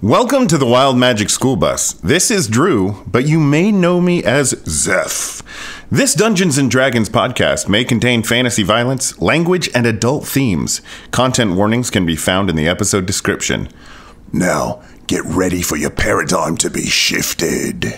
Welcome to the Wild Magic School Bus. This is Drew, but you may know me as Zeph. This Dungeons & Dragons podcast may contain fantasy violence, language, and adult themes. Content warnings can be found in the episode description. Now, get ready for your paradigm to be shifted.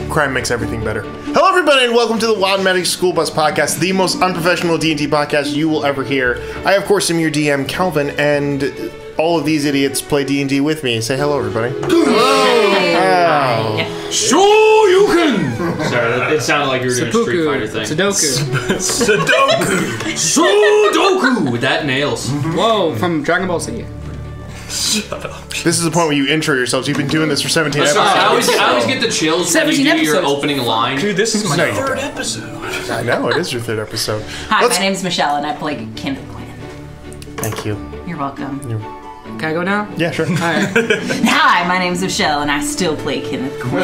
Crime makes everything better. Hello, everybody, and welcome to the Wild Magic School Bus podcast, the most unprofessional D&D podcast you will ever hear. I, of course, am your DM, Calvin, and all of these idiots play D&D with me. Say hello, everybody. Hello. Sure you can! Sorry, it sounded like you were doing a Street Fighter thing. Sudoku! That nails. Whoa, from Dragon Ball Z. Shut up. This is the point where you intro yourselves. You've been doing this for 17 episodes. I always get the chills when you do your opening line. Dude, this is my third episode. I know, it is your third episode. Hi, my name's Michelle, and I play Kindred Quinn. Thank you. You're welcome. Can I go now? Yeah, sure. Alright. Hi, my name's Michelle, and I still play Kindred Quinn.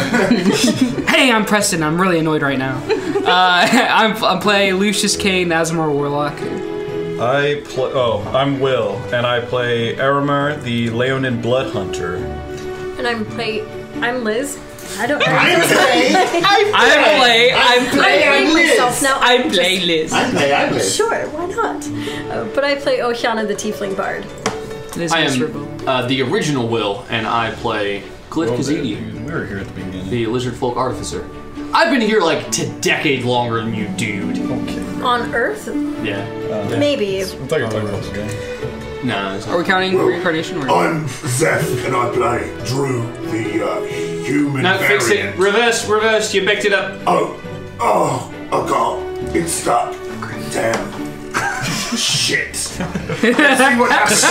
Hey, I'm Preston. I'm really annoyed right now. I'm playing Lucius Kane, Azemer Warlock. I'm Will, and I play Azemer, the Leonid Blood Hunter. And I'm Liz. I'm playing myself now. I play Liz. I play. Sure, why not? But I play Ohiana the Tiefling Bard. Liz I miserable. am the original Will, and I play Cliff Kazidi, We were here at the beginning. the Lizard Folk Artificer. I've been here like a decade longer than you, dude. Okay. On Earth? Yeah. Maybe. I thought you were talking about the game. Nah. It's Are we counting reincarnation? Or? I'm Zeph, and I play Drew, the human No, variant. fix it. Reverse. You backed it up. I can't. It's stuck. Damn. Shit. Let's see what happens.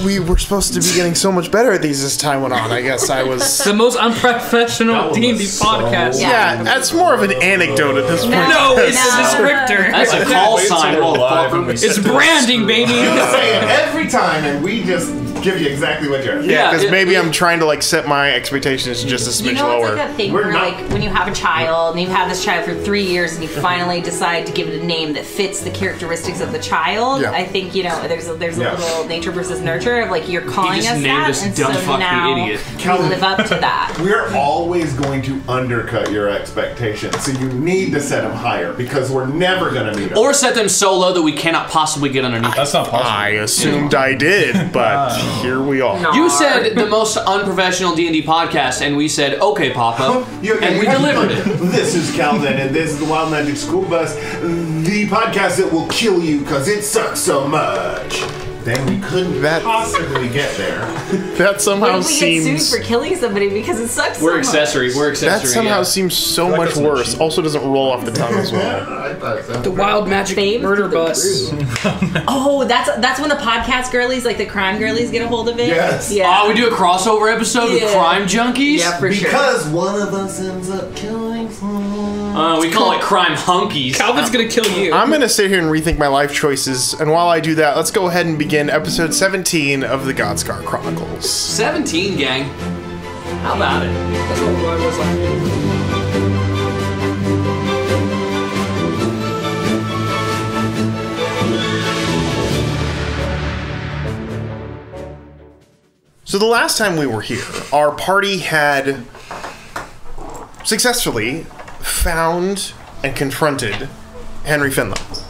We were supposed to be getting so much better at these as time went on. I guess I was... The most unprofessional D&D podcast. Yeah, that's more of an anecdote at this point. No, it's a descriptor. That's a call sign, motherfucker. It's branding, baby. Say it every time, and we just give you exactly what you're. Yeah, because maybe I'm trying to set my expectations just a smidge You know, lower. it's like a thing where, when you have a child, and you've had this child for 3 years, and you finally decide to give it a name that fits the characteristics of the child. Yeah. I think, there's a little nature versus nurture of, you're calling just us named that, us and dumb so fuck the now idiot. we live up to that. We're always going to undercut your expectations, so you need to set them higher, because we're never going to meet them. Or set them so low that we cannot possibly get underneath. That's not possible. I assumed I did, but here we are. No. You said the most unprofessional D&D podcast, and we said, okay, Papa, and we delivered it. This is Calvin, and this is the Wild Magic School Bus, the podcast that will kill you because it sucks so much. Then we couldn't possibly get there. That somehow What if we get seems... sued for killing somebody because it sucks We're so accessory. much? We're accessory. That somehow yeah. seems so Like much that's worse. cheap. Also doesn't roll off the tongue as well. I thought so. The Wild Magic Fame Murder through the Bus. Oh, that's when the podcast girlies, the crime girlies, get a hold of it? Yes. Yeah. Oh, we do a crossover episode with Yeah. crime junkies? Yeah, for sure. Because one of us ends up killing someone. We call it crime hunkies. Calvin's gonna kill you. I'm going to sit here and rethink my life choices, and while I do that, let's go ahead and begin episode 17 of the Godscar Chronicles. 17, gang. How about it? That's what I was like. So the last time we were here, our party had successfully found and confronted Henry Finlow.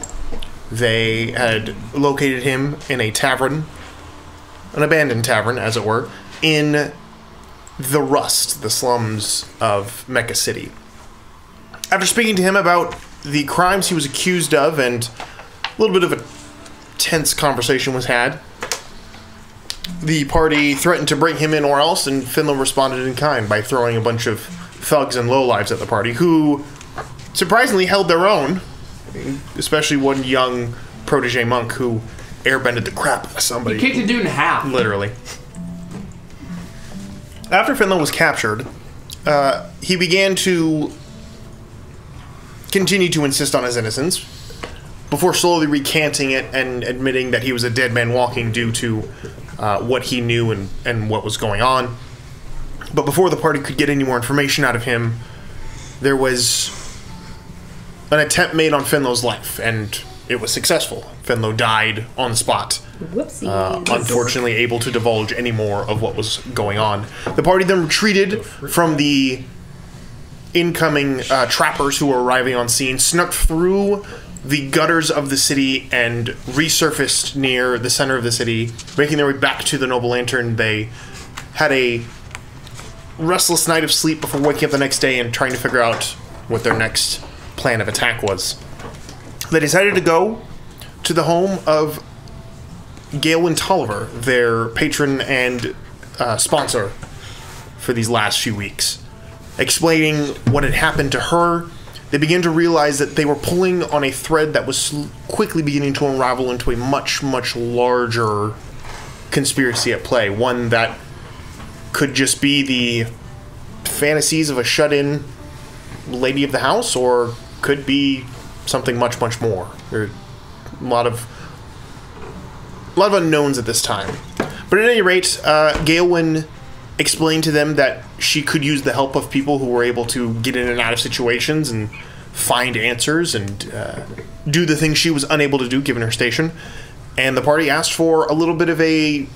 They had located him in a tavern, an abandoned tavern, as it were, in the Rust, the slums of Mecca City. After speaking to him about the crimes he was accused of, and a little bit of a tense conversation was had, the party threatened to bring him in or else, and Finlow responded in kind by throwing a bunch of thugs and lowlives at the party, who surprisingly held their own, especially one young protege monk who airbended the crap out of somebody. He kicked a dude in half. Literally. After Finlow was captured, he began to continue to insist on his innocence, before slowly recanting it and admitting that he was a dead man walking due to what he knew and what was going on. But before the party could get any more information out of him, there was an attempt made on Finlow's life, and it was successful. Finlow died on the spot. Whoopsie. Unfortunately able to divulge any more of what was going on. The party then retreated from the incoming trappers who were arriving on scene, snuck through the gutters of the city and resurfaced near the center of the city, making their way back to the Noble Lantern. They had a restless night of sleep before waking up the next day and trying to figure out what their next plan of attack was. They decided to go to the home of Gaelwyn Tolliver, their patron and sponsor for these last few weeks. Explaining what had happened to her, they began to realize that they were pulling on a thread that was quickly beginning to unravel into a much, much larger conspiracy at play. One that could just be the fantasies of a shut-in lady of the house, or could be something much, much more. There are a lot of unknowns at this time. But at any rate, Gaelwyn explained to them that she could use the help of people who were able to get in and out of situations and find answers and do the things she was unable to do given her station. And the party asked for a little bit of a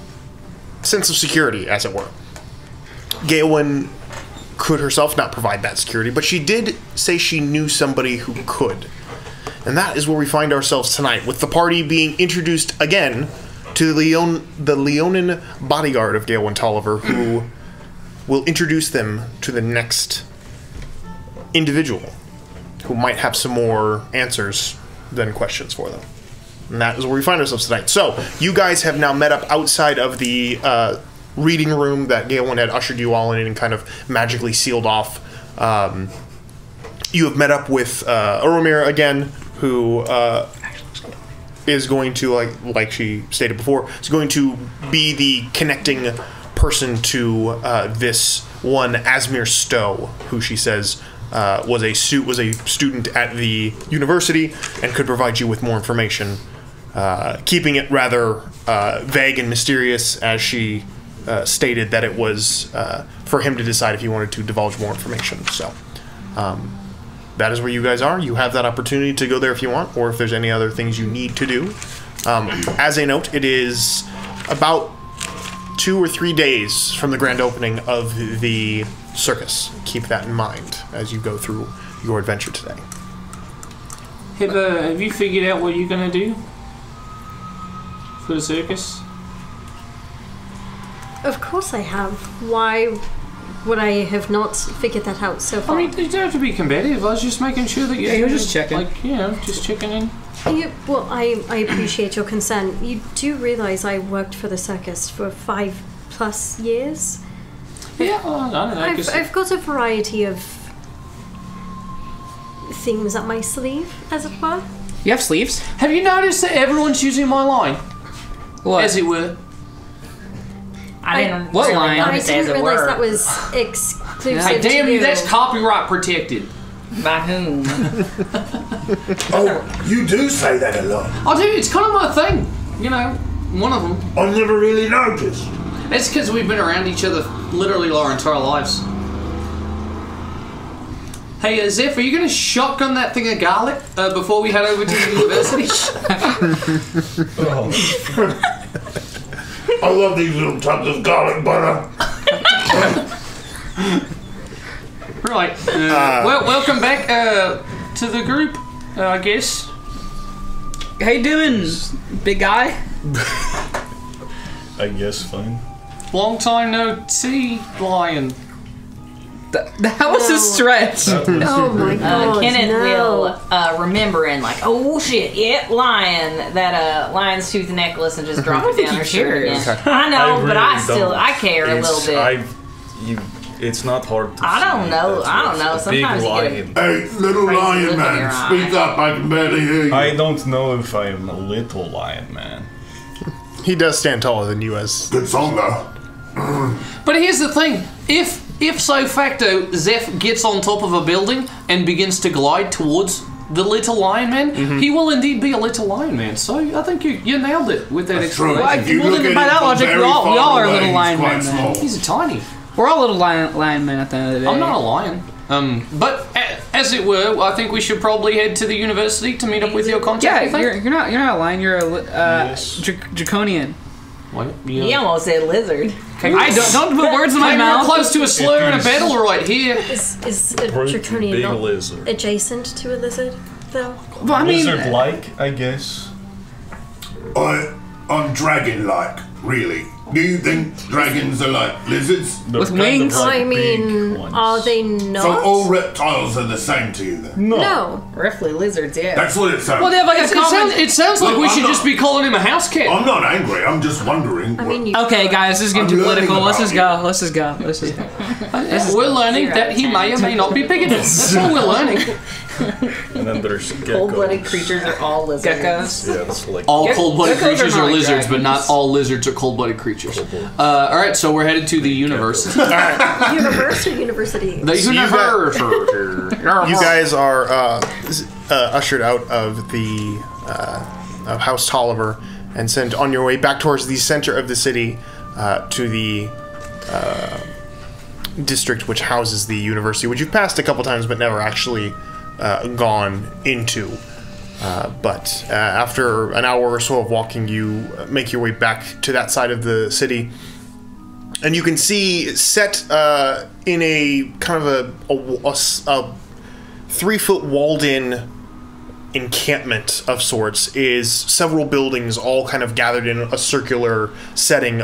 sense of security, as it were. Gaelwyn could herself not provide that security, but she did say she knew somebody who could. And that is where we find ourselves tonight, with the party being introduced again to the Leonin bodyguard of Gaelwyn Tolliver, who will introduce them to the next individual who might have some more answers than questions for them. And that is where we find ourselves tonight. So, you guys have now met up outside of the reading room that Gaelwyn had ushered you all in and kind of magically sealed off. You have met up with Oromir again, who is going to, like she stated before, is going to be the connecting person to this one Azemer Stow, who she says was a student at the university and could provide you with more information, keeping it rather vague and mysterious, as she stated that it was for him to decide if he wanted to divulge more information. So that is where you guys are. You have that opportunity to go there if you want, or if there's any other things you need to do. As a note, it is about 2 or 3 days from the grand opening of the circus. Keep that in mind as you go through your adventure today. Have you figured out what you're going to do for the circus? Of course I have. Why would I have not figured that out so far? I mean, you don't have to be combative. I was just making sure that you're just checking. Just checking in. Well, I appreciate your concern. You do realize I worked for the circus for 5+ years? Yeah, well, I don't know. I've got a variety of things up my sleeve, as it were. You have sleeves? Have you noticed that everyone's using my line? What? As it were. I didn't What really line? I notice didn't as it realize were. that was exclusive Hey, damn to you, that's copyright protected. By whom? Oh, you do say that a lot. I do, it's kind of my thing. You know, one of them. I never really noticed. It's because we've been around each other literally our entire lives. Hey, Zeph, are you going to shotgun that thing of garlic before we head over to the university? I love these little tubs of garlic butter. Right. Well, welcome back to the group, I guess. How you doing, big guy? I guess fine. Long time no see, lion. That was a stretch. Oh my god. Kenneth no. will remember and like, oh shit, yep, lion. That lion's tooth necklace and just drop it down her shirt again. I know, but I care a little bit. It's not hard to I don't see. know. I don't know. A Sometimes big you get lion. Hey, little Crazy lion look in your man, eye. speak up, I can barely hear you. I don't know if I'm a little lion man. He does stand taller than you, as Good song though. But here's the thing: if so facto Zeph gets on top of a building and begins to glide towards the little lion man, he will indeed be a little lion man. So I think you nailed it with that explanation. Well, by that logic, we all are little lion men. He's tiny. We're all little lion men at the end of the day. I'm not a lion. But as it were, I think we should probably head to the university to meet up with your contact. Yeah, you're not a lion. You're a draconian. What? He almost said lizard. I don't put words in my mouth. We're close to a slur and a battle right here. Is a draconian not lizard. adjacent to a lizard, though? Well, I mean, lizard-like, I guess. I'm dragon-like, really. Do you think dragons are like lizards? with wings? I mean, are they not? So all reptiles are the same to you then? No. Roughly lizards, yeah. That's what it sounds Well, they have like a common. It sounds like Look, we I'm should not- just be calling him a house cat. I'm not angry, I'm just wondering. I mean, you Okay, guys, this is getting I'm too learning political. Let's just about go. Let's just go. Let's just go. We're learning that he may or may not be bigoted. That's all we're learning. And then there's geckos. Cold-blooded creatures are all lizards. Geckos. Yeah, that's like... All cold-blooded geckos are creatures not are like lizards, but dragons. not all lizards are cold-blooded creatures. All right, so we're headed to the university. universe or university? The university. You guys are ushered out of the of House Tolliver and sent on your way back towards the center of the city to the district which houses the university, which you've passed a couple times but never actually gone into. But after an hour or so of walking, you make your way back to that side of the city. And you can see set in a kind of a 3-foot walled-in encampment of sorts is several buildings all kind of gathered in a circular setting,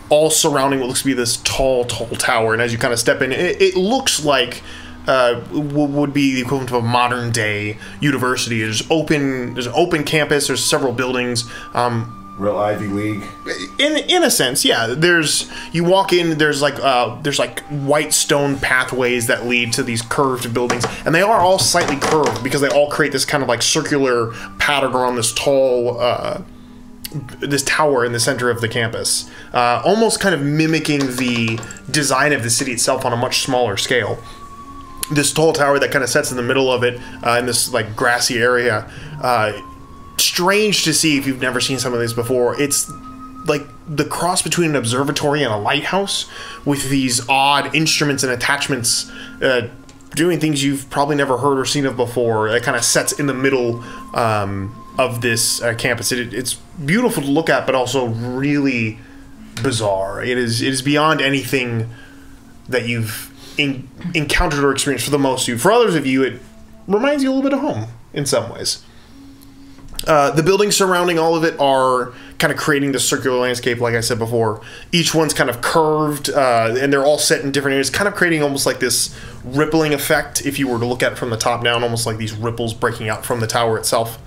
all surrounding what looks to be this tall tower. And as you kind of step in, it looks like would be the equivalent of a modern-day university. There's an open campus. There's several buildings. Real Ivy League. In a sense, yeah. You walk in. There's like white stone pathways that lead to these curved buildings, and they are all slightly curved because they all create this kind of like circular pattern around this tall, this tower in the center of the campus, almost kind of mimicking the design of the city itself on a much smaller scale. This tall tower that kind of sits in the middle of it in this like grassy area. Strange to see if you've never seen some of this before. It's like the cross between an observatory and a lighthouse with these odd instruments and attachments doing things you've probably never heard or seen of before. It kind of sets in the middle of this campus. It's beautiful to look at, but also really bizarre. It is beyond anything that you've encountered or experienced for the most of you. For others of you, it reminds you a little bit of home in some ways. The buildings surrounding all of it are kind of creating this circular landscape, like I said before. Each one's kind of curved, and they're all set in different areas, kind of creating almost like this rippling effect if you were to look at it from the top down, almost like these ripples breaking out from the tower itself.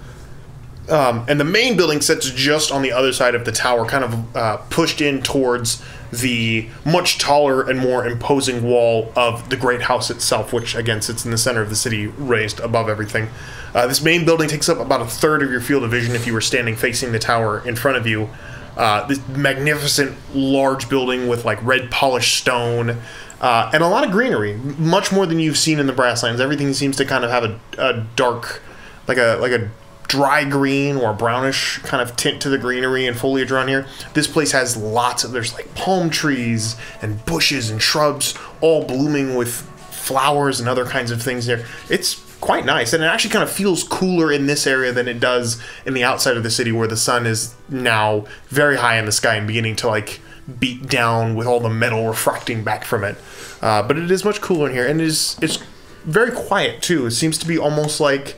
And the main building sits just on the other side of the tower, kind of pushed in towards the much taller and more imposing wall of the great house itself, which again sits in the center of the city, raised above everything. This main building takes up about a third of your field of vision if you were standing facing the tower in front of you. This magnificent large building with like red polished stone and a lot of greenery, much more than you've seen in the Brasslands. Everything seems to kind of have a dark, like a dry green or brownish kind of tint to the greenery and foliage around here. This place has there's like palm trees and bushes and shrubs all blooming with flowers and other kinds of things there. It's quite nice, and it actually kind of feels cooler in this area than it does in the outside of the city, where the sun is now very high in the sky and beginning to like beat down with all the metal refracting back from it. But it is much cooler in here, and it's very quiet too. It seems to be almost like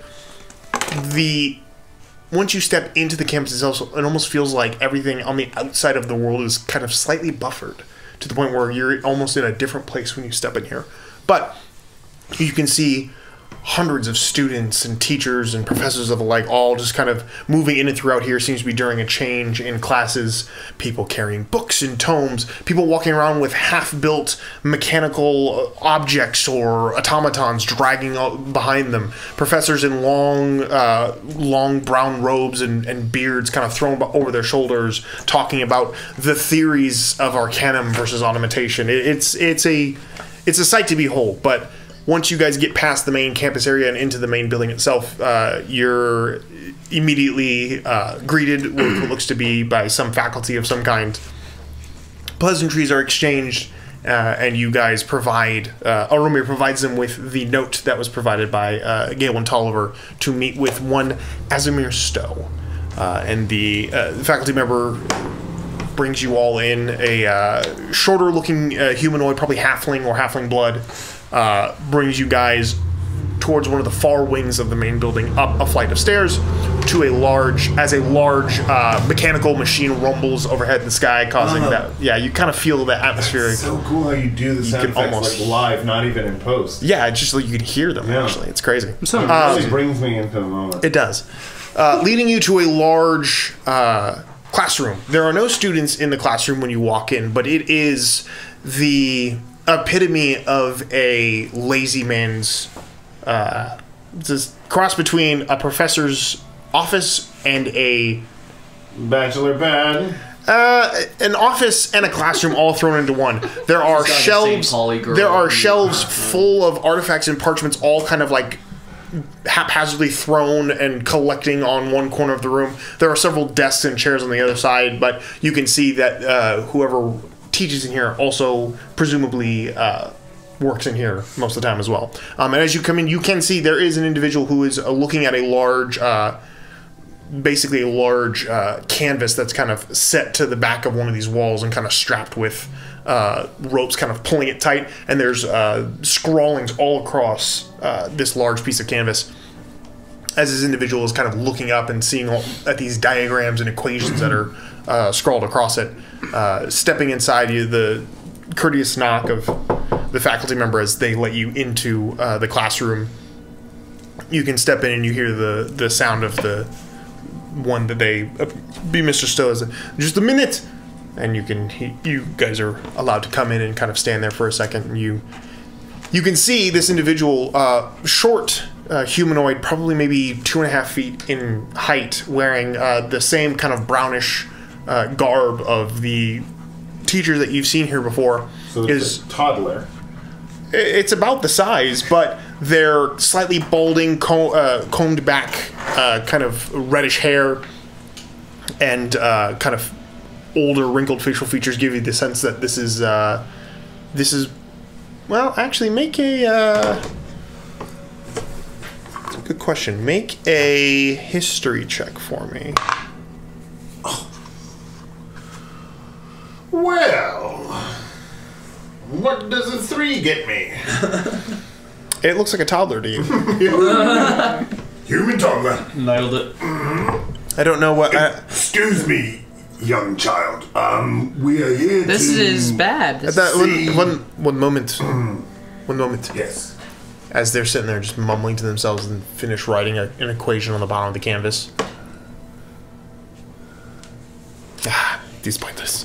once you step into the campus itself, it almost feels like everything on the outside of the world is kind of slightly buffered to the point where you're almost in a different place when you step in here. But you can see hundreds of students and teachers and professors of the like all just kind of moving in and throughout here. Seems to be during a change in classes. People carrying books and tomes. People walking around with half-built mechanical objects or automatons dragging behind them. Professors in long brown robes and beards kind of thrown over their shoulders, talking about the theories of arcanum versus automation. It's a sight to behold, but once you guys get past the main campus area and into the main building itself, you're immediately greeted with what looks to be by some faculty of some kind. Pleasantries are exchanged, and you guys provide... Oromir provides them with the note that was provided by Galen Tolliver to meet with one Azemer Stow. And the faculty member brings you all in. A shorter-looking humanoid, probably halfling or halfling blood, brings you guys towards one of the far wings of the main building, up a flight of stairs to a large mechanical machine rumbles overhead in the sky, causing that. Yeah, you kind of feel the atmosphere. It's so cool how you do the sound effects like live, not even in post. Yeah, it's just like you can hear them. Yeah. Actually, it's crazy. So it really brings me into the moment. It does, leading you to a large classroom. There are no students in the classroom when you walk in, but it is the epitome of a lazy man's. It's a cross between a professor's office and a bachelor pad. An office and a classroom all thrown into one. There are shelves. There are shelves full of artifacts and parchments, all kind of like haphazardly thrown and collecting on one corner of the room. There are several desks and chairs on the other side, but you can see that whoever teaches in here also presumably works in here most of the time as well. And as you come in, you can see there is an individual who is looking at a large, basically a large canvas that's kind of set to the back of one of these walls and kind of strapped with ropes kind of pulling it tight. And there's scrawlings all across this large piece of canvas as this individual is kind of looking up and seeing at these diagrams and equations that are scrawled across it. Stepping inside you, the courteous knock of the faculty member as they let you into the classroom. You can step in and you hear the sound of the one that they be Mr. Stow as just a minute, and you guys are allowed to come in and kind of stand there for a second. And you can see this individual, short humanoid, probably maybe 2.5 feet in height, wearing the same kind of brownish garb of the teacher that you've seen here before. So it's a toddler. It's about the size, but they're slightly balding, combed back, kind of reddish hair, and kind of older, wrinkled facial features give you the sense that this is. Well, actually, make a. That's a good question. Make a history check for me. Well, what does a 3 get me? It looks like a toddler to you. Human toddler. Nailed it. I don't know what. Excuse me, young child. We are here This is bad. One moment. One moment. Yes. As they're sitting there just mumbling to themselves and finish writing an equation on the bottom of the canvas. These pointless.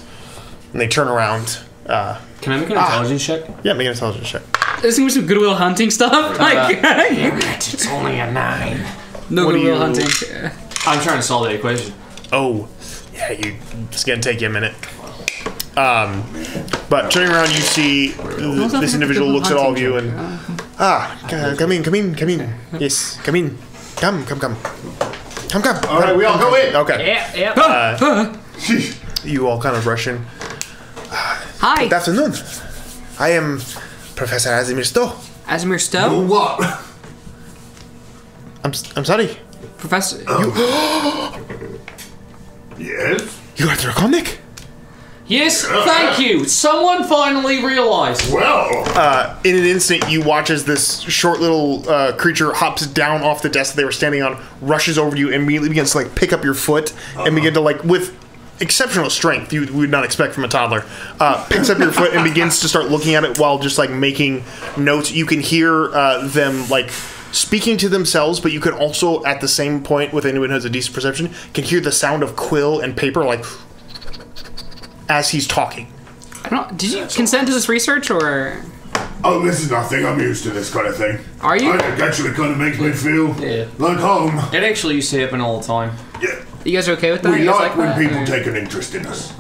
And they turn around. Can I make an intelligence check? Yeah, make an intelligence check. There's gonna be some Goodwill Hunting stuff. It's only a 9. No Goodwill Hunting. I'm trying to solve that equation. Oh, yeah, it's gonna take you a minute. But turning around, you see this individual looks at all of you and come in. Yes, come in. Come. All right, we all go in. Okay. Yep. You all kind of rush in. Hi. Good afternoon. I am Professor Azemer Stow. Azemer Stow? What? I'm sorry. Professor. Yes? You are Draconic? Yes, thank you. Someone finally realized. Well. In an instant, you watch as this short little creature hops down off the desk that they were standing on, rushes over to you, and immediately begins to like pick up your foot and begin to like with exceptional strength you would not expect from a toddler. Picks up your foot and begins to start looking at it while just like making notes. You can hear them like speaking to themselves, but you can also at the same point, with anyone who has a decent perception, can hear the sound of quill and paper like as he's talking. Did you consent to this research or? Oh, this is nothing. I'm used to this kind of thing. Are you? It actually kind of makes me feel like home. It actually used to happen all the time. Yeah. You guys are okay with that? We like when people take an interest in us.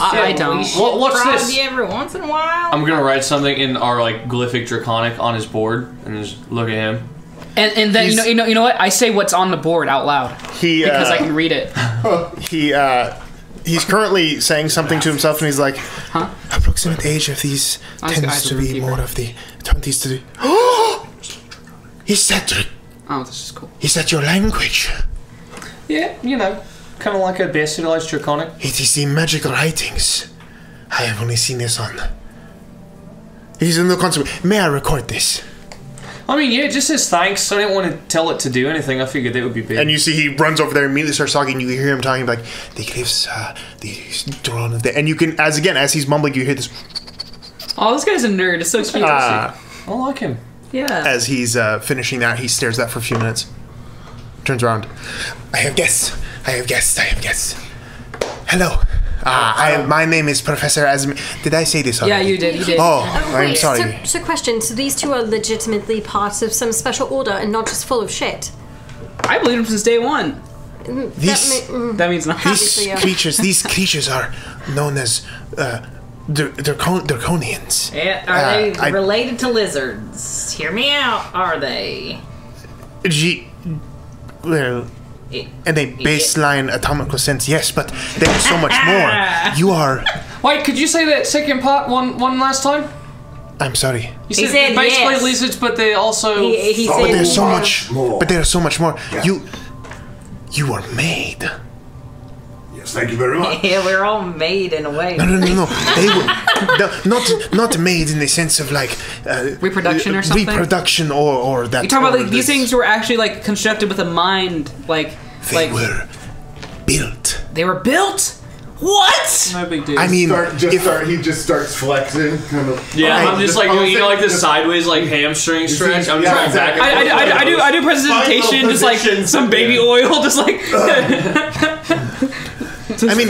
I don't. What's this? Every once in a while. I'm gonna write something in our like glyphic draconic on his board and just look at him. And then you know what? I say what's on the board out loud because I can read it. He's currently saying something to himself, and he's like, approximate age of these tends to be more of the 20s to the... Oh! He said... Oh, this is cool. He said your language. Yeah, you know, kind of like a bastardized draconic. It is the magical writings. I have only seen this on... He's in the consequence. May I record this? I mean, yeah, it just says thanks. I didn't want to tell it to do anything. I figured that would be big. And you see he runs over there and immediately starts talking. You hear him talking like, the glyphs, the drawn of the... And you can, as he's mumbling, you hear this... Oh, this guy's a nerd. It's so cute. I like him. Yeah. As he's finishing that, he stares at that for a few minutes. Turns around. I have guests. Hello. My name is Professor Azemer. Did I say this already? Yeah, you did. Oh, I'm sorry. So question. So these two are legitimately part of some special order and not just full of shit. I believed him since day one. That means nothing. These creatures are known as draconians. Are they related to lizards? Hear me out. Are they? Well, in a baseline atomical sense, yes, but there's so much more. You are... Wait, could you say that second part one last time? I'm sorry. You said basically yes. Lizards, but they're also... He said but there's so much more. But there's so much more. Yeah. You were made. Yes, thank you very much. Yeah, we're all made in a way. No. They were not made in the sense of like reproduction or something. Reproduction or that. You're talking about like these things were actually like constructed with a mind, like they were built. They were built. What? No big deal. I mean, he just starts flexing, kind of. Yeah, I'm just like like the sideways like hamstring stretch. I'm just going back. I do presentation, just like some baby oil, just like. I mean,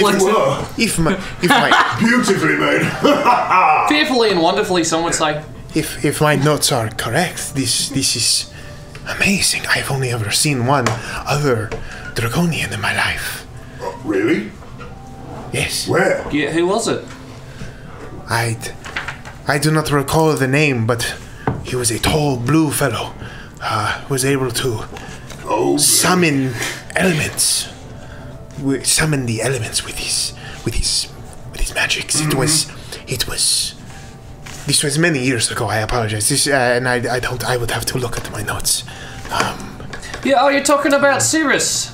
if my beautifully made, fearfully and wonderfully, some would say. If my notes are correct, this is amazing. I've only ever seen one other draconian in my life. Really? Yes. Where? Yeah, who was it? I do not recall the name, but he was a tall blue fellow. Was able to summon elements. Summon the elements with his magics. Mm-hmm. This was many years ago. I apologize. I would have to look at my notes. Yeah, you're talking about Cirrus.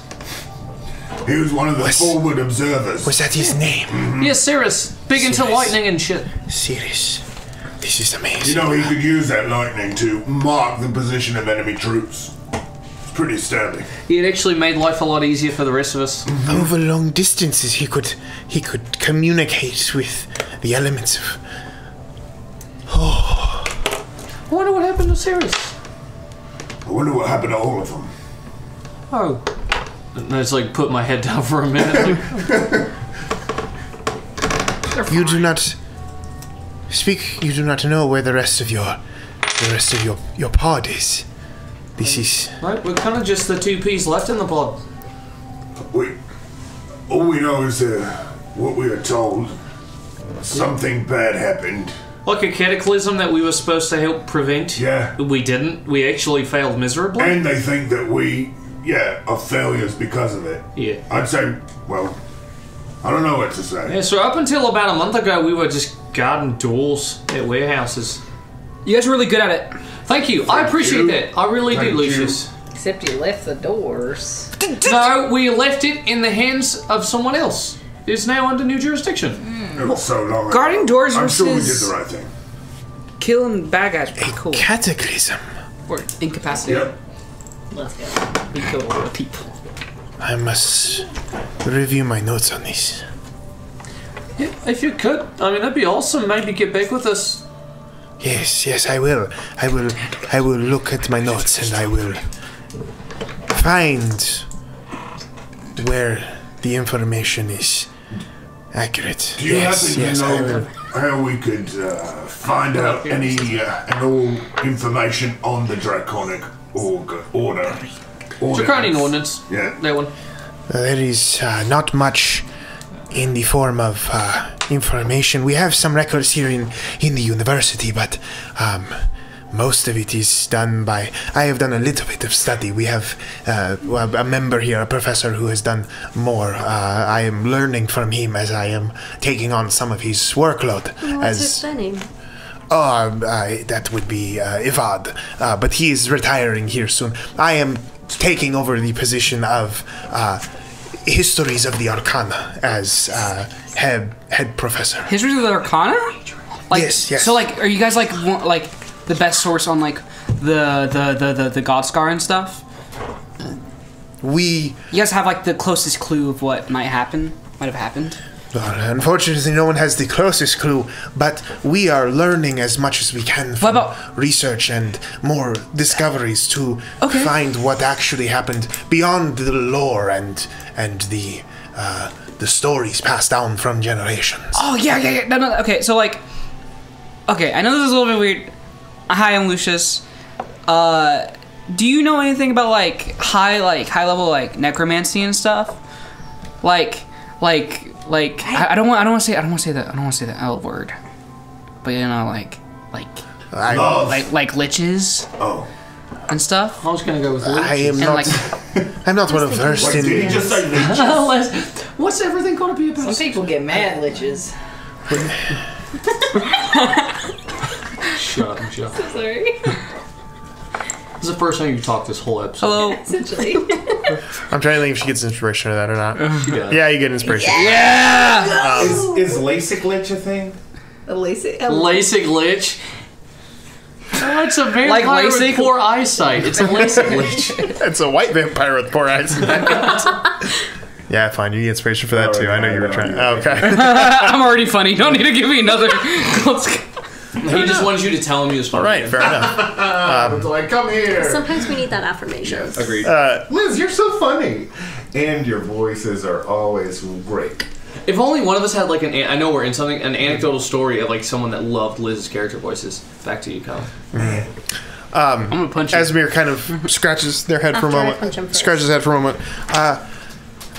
He was one of the forward observers. Was that his name? Mm-hmm. Yeah, Cirrus. Big into lightning and shit. Cirrus. This is amazing. You know, he could use that lightning to mark the position of enemy troops. Pretty astounding. It actually made life a lot easier for the rest of us. Mm-hmm. Over long distances, he could communicate with the elements of. Oh. I wonder what happened to Cirrus. I wonder what happened to all of them. Oh. And I just like put my head down for a minute. You do not speak. You do not know where the rest of your pod is. This is... Right, we're kind of just the two peas left in the pod. All we know is what we are told. Something bad happened. Like a cataclysm that we were supposed to help prevent. Yeah. We didn't. We actually failed miserably. And they think that we, are failures because of it. Yeah. I'd say, well, I don't know what to say. Yeah, so up until about a month ago, we were just guarding doors at warehouses. You guys are really good at it. Thank you. I appreciate that. I really do, Lucius. Except you left the doors. No, we left it in the hands of someone else. It's now under new jurisdiction. It was so long ago. Guarding doors versus... I'm sure we did the right thing. Killing bad guys pretty cool. Cataclysm. Or incapacitated. Yep. Let's go. We killed a lot of people. I must review my notes on this. Yeah, if you could. I mean, that'd be awesome. Maybe get back with us. Yes, I will. I will look at my notes and I will find where the information is accurate. Do you happen to know how we could find out any and all information on the Draconic Order? Draconian Ordinance. Yeah. That one. There is not much in the form of information. We have some records here in the university, but most of it is done by... I have done a little bit of study. We have a member here, a professor, who has done more. I am learning from him as I am taking on some of his workload. What's his name? That would be Ivad, but he is retiring here soon. I am taking over the position of Histories of the Arcana as head professor. Histories of the Arcana? Like, yes. So, like, are you guys like the best source on like the Godscar and stuff? You guys have like the closest clue of what might have happened. Well, unfortunately, no one has the closest clue, but we are learning as much as we can from research and more discoveries to find what actually happened beyond the lore and the stories passed down from generations. Oh, yeah. No. Okay, so, like... Okay, I know this is a little bit weird. Hi, I'm Lucius. Do you know anything about, high level, necromancy and stuff? I don't want to say the L word, but you know, like liches. Oh. And stuff. I was gonna go with liches. I am not. I'm not one of versed in. Did he just say liches? What's everything gonna be about? Some people get mad liches. Shut up. So sorry. This is the first time you've talked this whole episode. Hello. Essentially. I'm trying to think if she gets inspiration out of that or not. She does. Yeah, you get inspiration. Yeah. Is LASIK lich a thing? A LASIK lich. Oh, it's a vampire Like LASIK? with poor eyesight. It's a LASIK lich. It's a white vampire with poor eyes. Yeah, fine. You get inspiration for that too. I know you were trying. Oh, okay. I'm already funny. Don't need to give me another. He just wanted you to tell him he was funny. Right, fair enough. It's like, come here. Sometimes we need that affirmation. Agreed. Liz, you're so funny. And your voices are always great. If only one of us had I know we're in something, an anecdotal story of someone that loved Liz's character voices. Back to you, Kyle. I'm gonna punch you. Azemer kind of scratches their head for a moment. Scratches his head for a moment.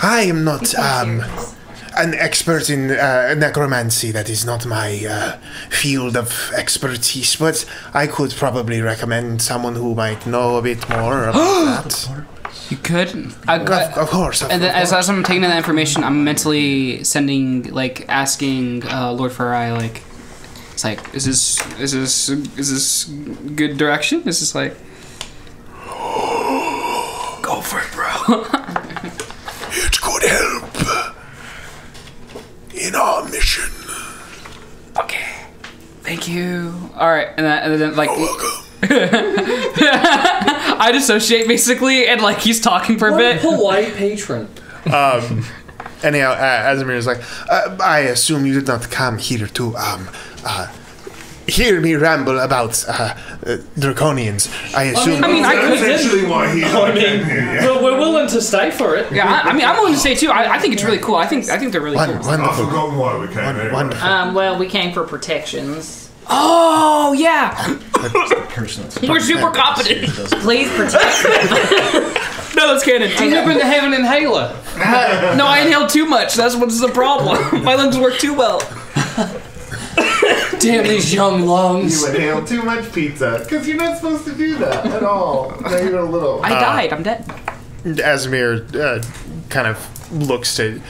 I am not an expert in necromancy. That is not my field of expertise, but I could probably recommend someone who might know a bit more about that. You could? Of course. And then as I'm taking in that information, I'm mentally sending, asking Lord Farai, it's is this good direction? Is this go for it, bro. It could help in our mission. Okay. Thank you. All right, and then You're welcome. I dissociate basically, and he's talking for a bit. Polite patron. Anyhow, Azemer is I assume you did not come here to hear me ramble about draconians. I assume. I could. That's actually why he came here. Well, we're willing to stay for it. Yeah, I'm willing to stay too. I think it's really cool. I think they're really cool. I've Wonderful. forgotten why we came here. Wonderful. well, we came for protections. Oh yeah, we're super competent. Please protect them. No, that's canon. I happen to have an inhaler. No, I inhaled too much. That's what's the problem. My lungs work too well. Damn these young lungs. You inhale too much pizza because you're not supposed to do that at all. Not even a little. I died. I'm dead. Azemer kind of looks to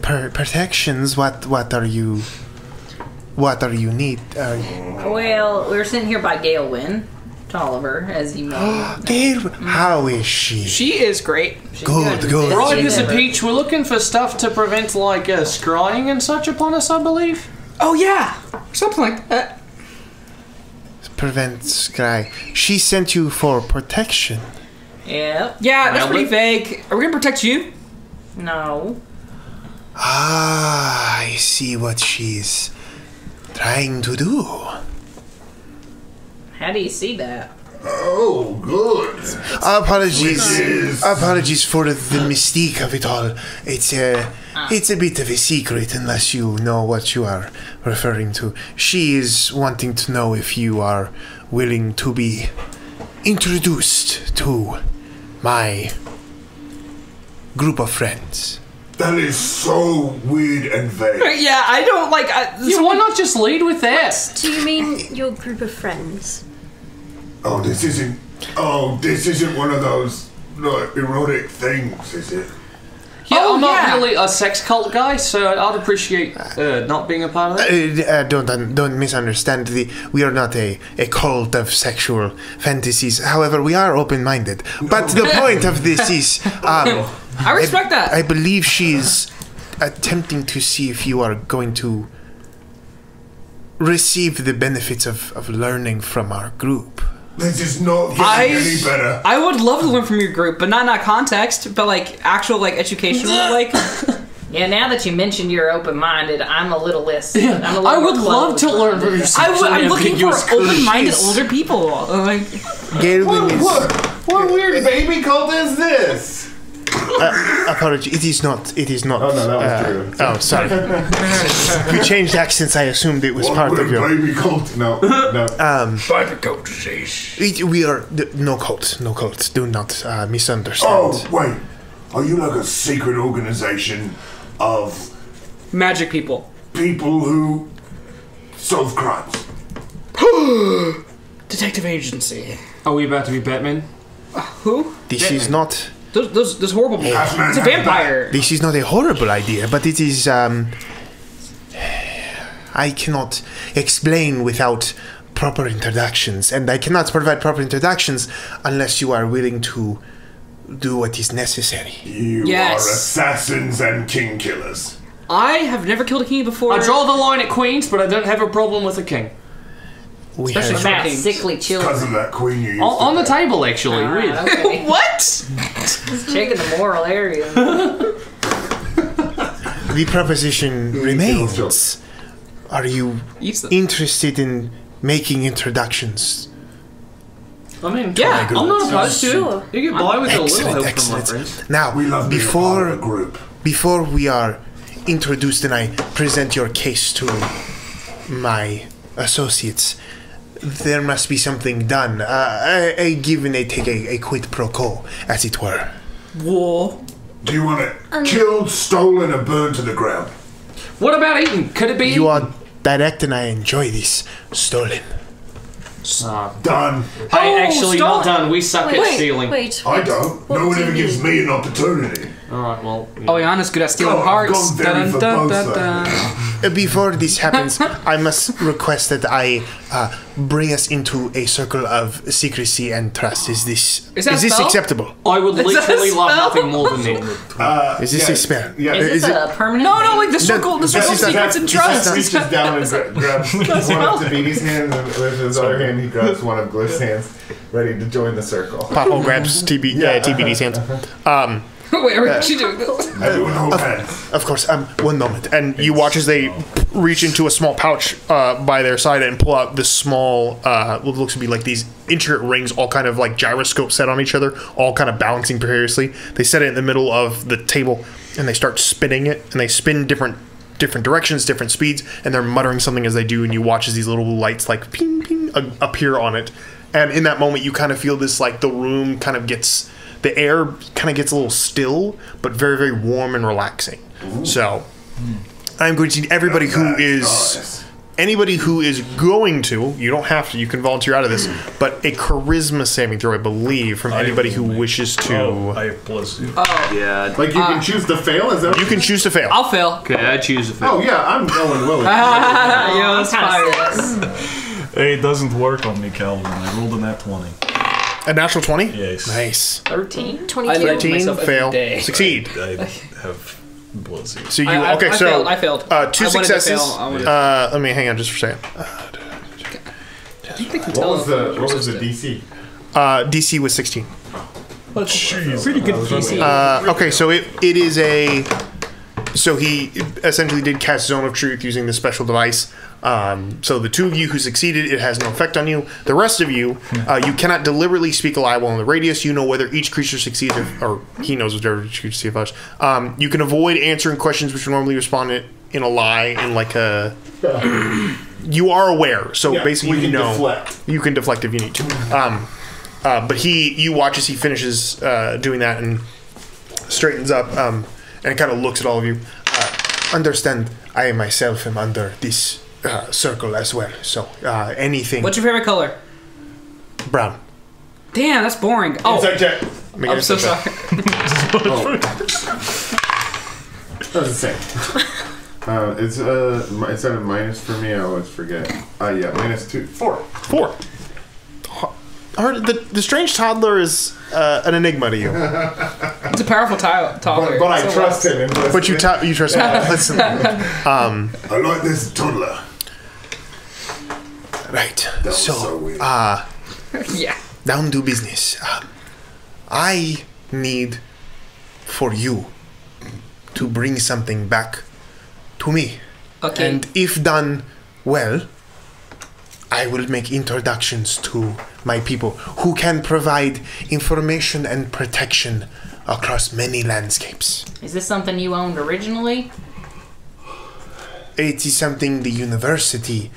protections. What are you? What are you need? Well, we were sitting here by Galewin, Tolliver, as you know. Gail, how is she? She is great. Good. Right, Mr. Peach, we're looking for stuff to prevent scrying and such upon us, I believe. Oh yeah, something like that. Prevent scry. She sent you for protection. Yep. Yeah, that's pretty vague. Are we gonna protect you? No. I see what she's trying to do. How do you see that? Oh, good. Apologies for the mystique of it all. It's a bit of a secret unless you know what you are referring to. She is wanting to know if you are willing to be introduced to my group of friends. That is so weird and vague. Yeah, I don't like. Why not just lead with that? Do you mean your group of friends? Oh, this isn't one of those erotic things, is it? Yeah, I'm not really a sex cult guy, so I'd appreciate not being a part of it. Don't misunderstand. We are not a cult of sexual fantasies. However, we are open-minded. But the point of this is... I respect that. I believe she's attempting to see if you are going to receive the benefits of learning from our group. This is not getting any better. I would love to learn from your group, but not in that context, but like actual like educational like. Yeah, now that you mentioned you're open-minded, I'm a little less. I'm a little I would love to learn from your. I'm looking for open-minded older people. Like, what weird baby cult is this? Apology. It is not. Oh no, that was true. Oh, sorry. You changed accents. I assumed it was part of your baby cult. No. Baby cult disease. We are no cult. No cult. Do not misunderstand. Oh wait, are you like a secret organization of magic people? People who solve crimes. Detective agency. Are we about to be Batman? Who? This Batman. is not. Those horrible. It's a vampire. This is not a horrible idea, but it is. I cannot explain without proper introductions, and I cannot provide proper introductions unless you are willing to do what is necessary. You are assassins and king killers. I have never killed a king before. I draw the line at queens, but I don't have a problem with a king. Especially about sickly children. Because of that queen you used on the table, actually. Weird. Okay. What? Just checking the moral area. The proposition remains. Are you interested in making introductions? I mean, yeah, I'm not opposed to Sure. it. You get by with a little help Excellent. from my friends. Now, We love being a part of a group. before we are introduced and I present your case to my associates, there must be something done. A give and a take, a quid pro quo, as it were. Whoa. Do you want it killed, stolen, or burned to the ground? What about eating? Could it be? You are direct and I enjoy this. Stolen. Done. Hey, actually, not stolen. done. We suck at stealing. Wait. I don't. What No one do ever you gives mean? me an opportunity. Alright, well. Oh, Yanna's good at stealing I've hearts. gone very Dun, dun, dun, verbose dun. Before this happens, I must request that I bring us into a circle of secrecy and trust. Is this spell? acceptable? I would Is that a literally love spell? nothing more than it. Is this a spell? Yeah. Is this a permanent? No, like the circle of secrets and trust. Reaches down and grabs one of Davini's hands, and with his other hand, he grabs one of Glyph's hands, ready to join the circle. Papa grabs TBD's hands. Wait, are she doing this? Everyone hold hands. Of course. One moment, and you watch as they reach into a small pouch by their side and pull out this small, what looks to be like these intricate rings, all kind of like gyroscope set on each other, all kind of balancing precariously. They set it in the middle of the table, and they start spinning it, and they spin different directions, different speeds, and they're muttering something as they do. And you watch as these little lights like ping ping appear on it, and in that moment, you kind of feel this like the room kind of gets. The air kind of gets a little still, but very, very warm and relaxing. So, I'm going to need everybody who is... Anybody who is going to... You don't have to. You can volunteer out of this. But a charisma saving throw, I believe, from anybody who wishes to... I have plus. Yeah. Like you can choose to fail? Is that You can choose to fail. I'll fail. Okay, I choose to fail. Oh yeah, I'm going willing. Yo, it's fire. Hey, it doesn't work on me, Calvin. I rolled a nat 20. A natural 20? Yes. Nice. 13? 22. I like 13, myself every fail. day. Succeed. I have blizzy. So you... I okay, so... failed. I failed. 2 I wanted to successes. fail. I wanted to- Let me hang on just for a second. I think they can What tell was if the I'm DC? DC was 16. Pretty good DC. Okay, so it is a... So he essentially did cast Zone of Truth using this special device. So the two of you who succeeded, it has no effect on you. The rest of you, you cannot deliberately speak a lie while in the radius. You know whether each creature succeeds, or he knows whether each creature succeeds. You can avoid answering questions which would normally respond in a lie, in like a... You are aware, so basically you know... Deflect. You can deflect if you need to. But you watch as he finishes doing that and straightens up, and it kind of looks at all of you. Understand, I myself am under this circle as well. So anything. What's your favorite color? Brown. Damn, that's boring. Oh, Inside check. I'm so sorry. That's the same. It's at a minus for me. I always forget. Yeah, -2. 4. The strange toddler is an enigma to you. It's a powerful toddler. But I trust him. But you trust him. Listen. I like this toddler. Right. That was so weird. Yeah. Down to business. I need for you to bring something back to me. Okay. And if done well, I will make introductions to my people who can provide information and protection across many landscapes. Is this something you owned originally? It is something the university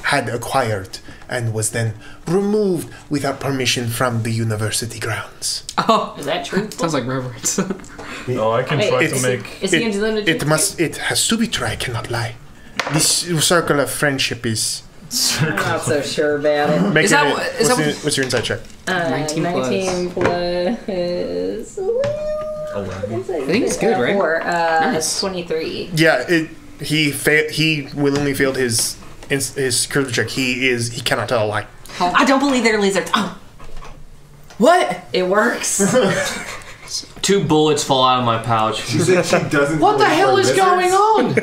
had acquired and was then removed without permission from the university grounds. Oh, Is that true? sounds like reverence. No, I can try to It's- make. Is he into the It has to be true. I cannot lie. This circle of friendship is. I'm not so sure about it. Making that it- what- is that what's your insight check? 19 plus. 19 plus. 11. I think it's good, right? 4, Nice. 23. Yeah, he willingly failed his charisma check. He cannot tell a lie. I don't believe they're lizards. Oh, What? it works. 2 bullets fall out of my pouch. She said she doesn't. What the hell is going on?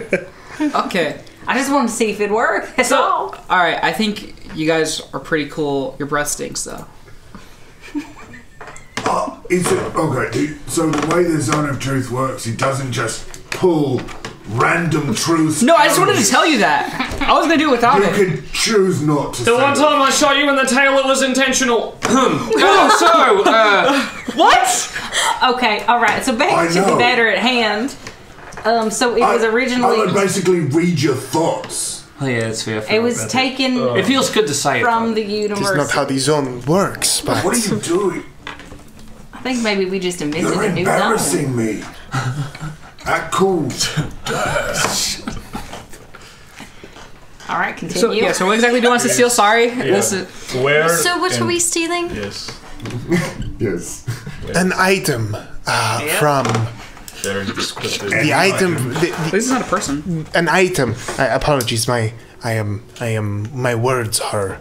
Okay. I just wanted to see if it'd work. That's So, all. all right. I think you guys are pretty cool. Your breath stinks, though. Okay, so the way the Zone of Truth works, it doesn't just pull random truths. No, I just wanted to tell you that. I was gonna do it without You it. can choose not to. The one time I shot you in the tail, it was intentional. What? Okay, all right. So I back to the know. matter at hand. So it was I originally. would basically read your thoughts. Oh yeah, it's fair. It was taken It feels good to say it. from though. the It's university. not how the zone works, but What are you doing? I think maybe we just invented You're a new zone. embarrassing me. Act cool. All right, continue. So what exactly do you want us to steal? Sorry. This is, Where? So what are and- we stealing? Yes. Yes. an item from Very descriptive. the item. this is not a person. An item. Apologies, my words are.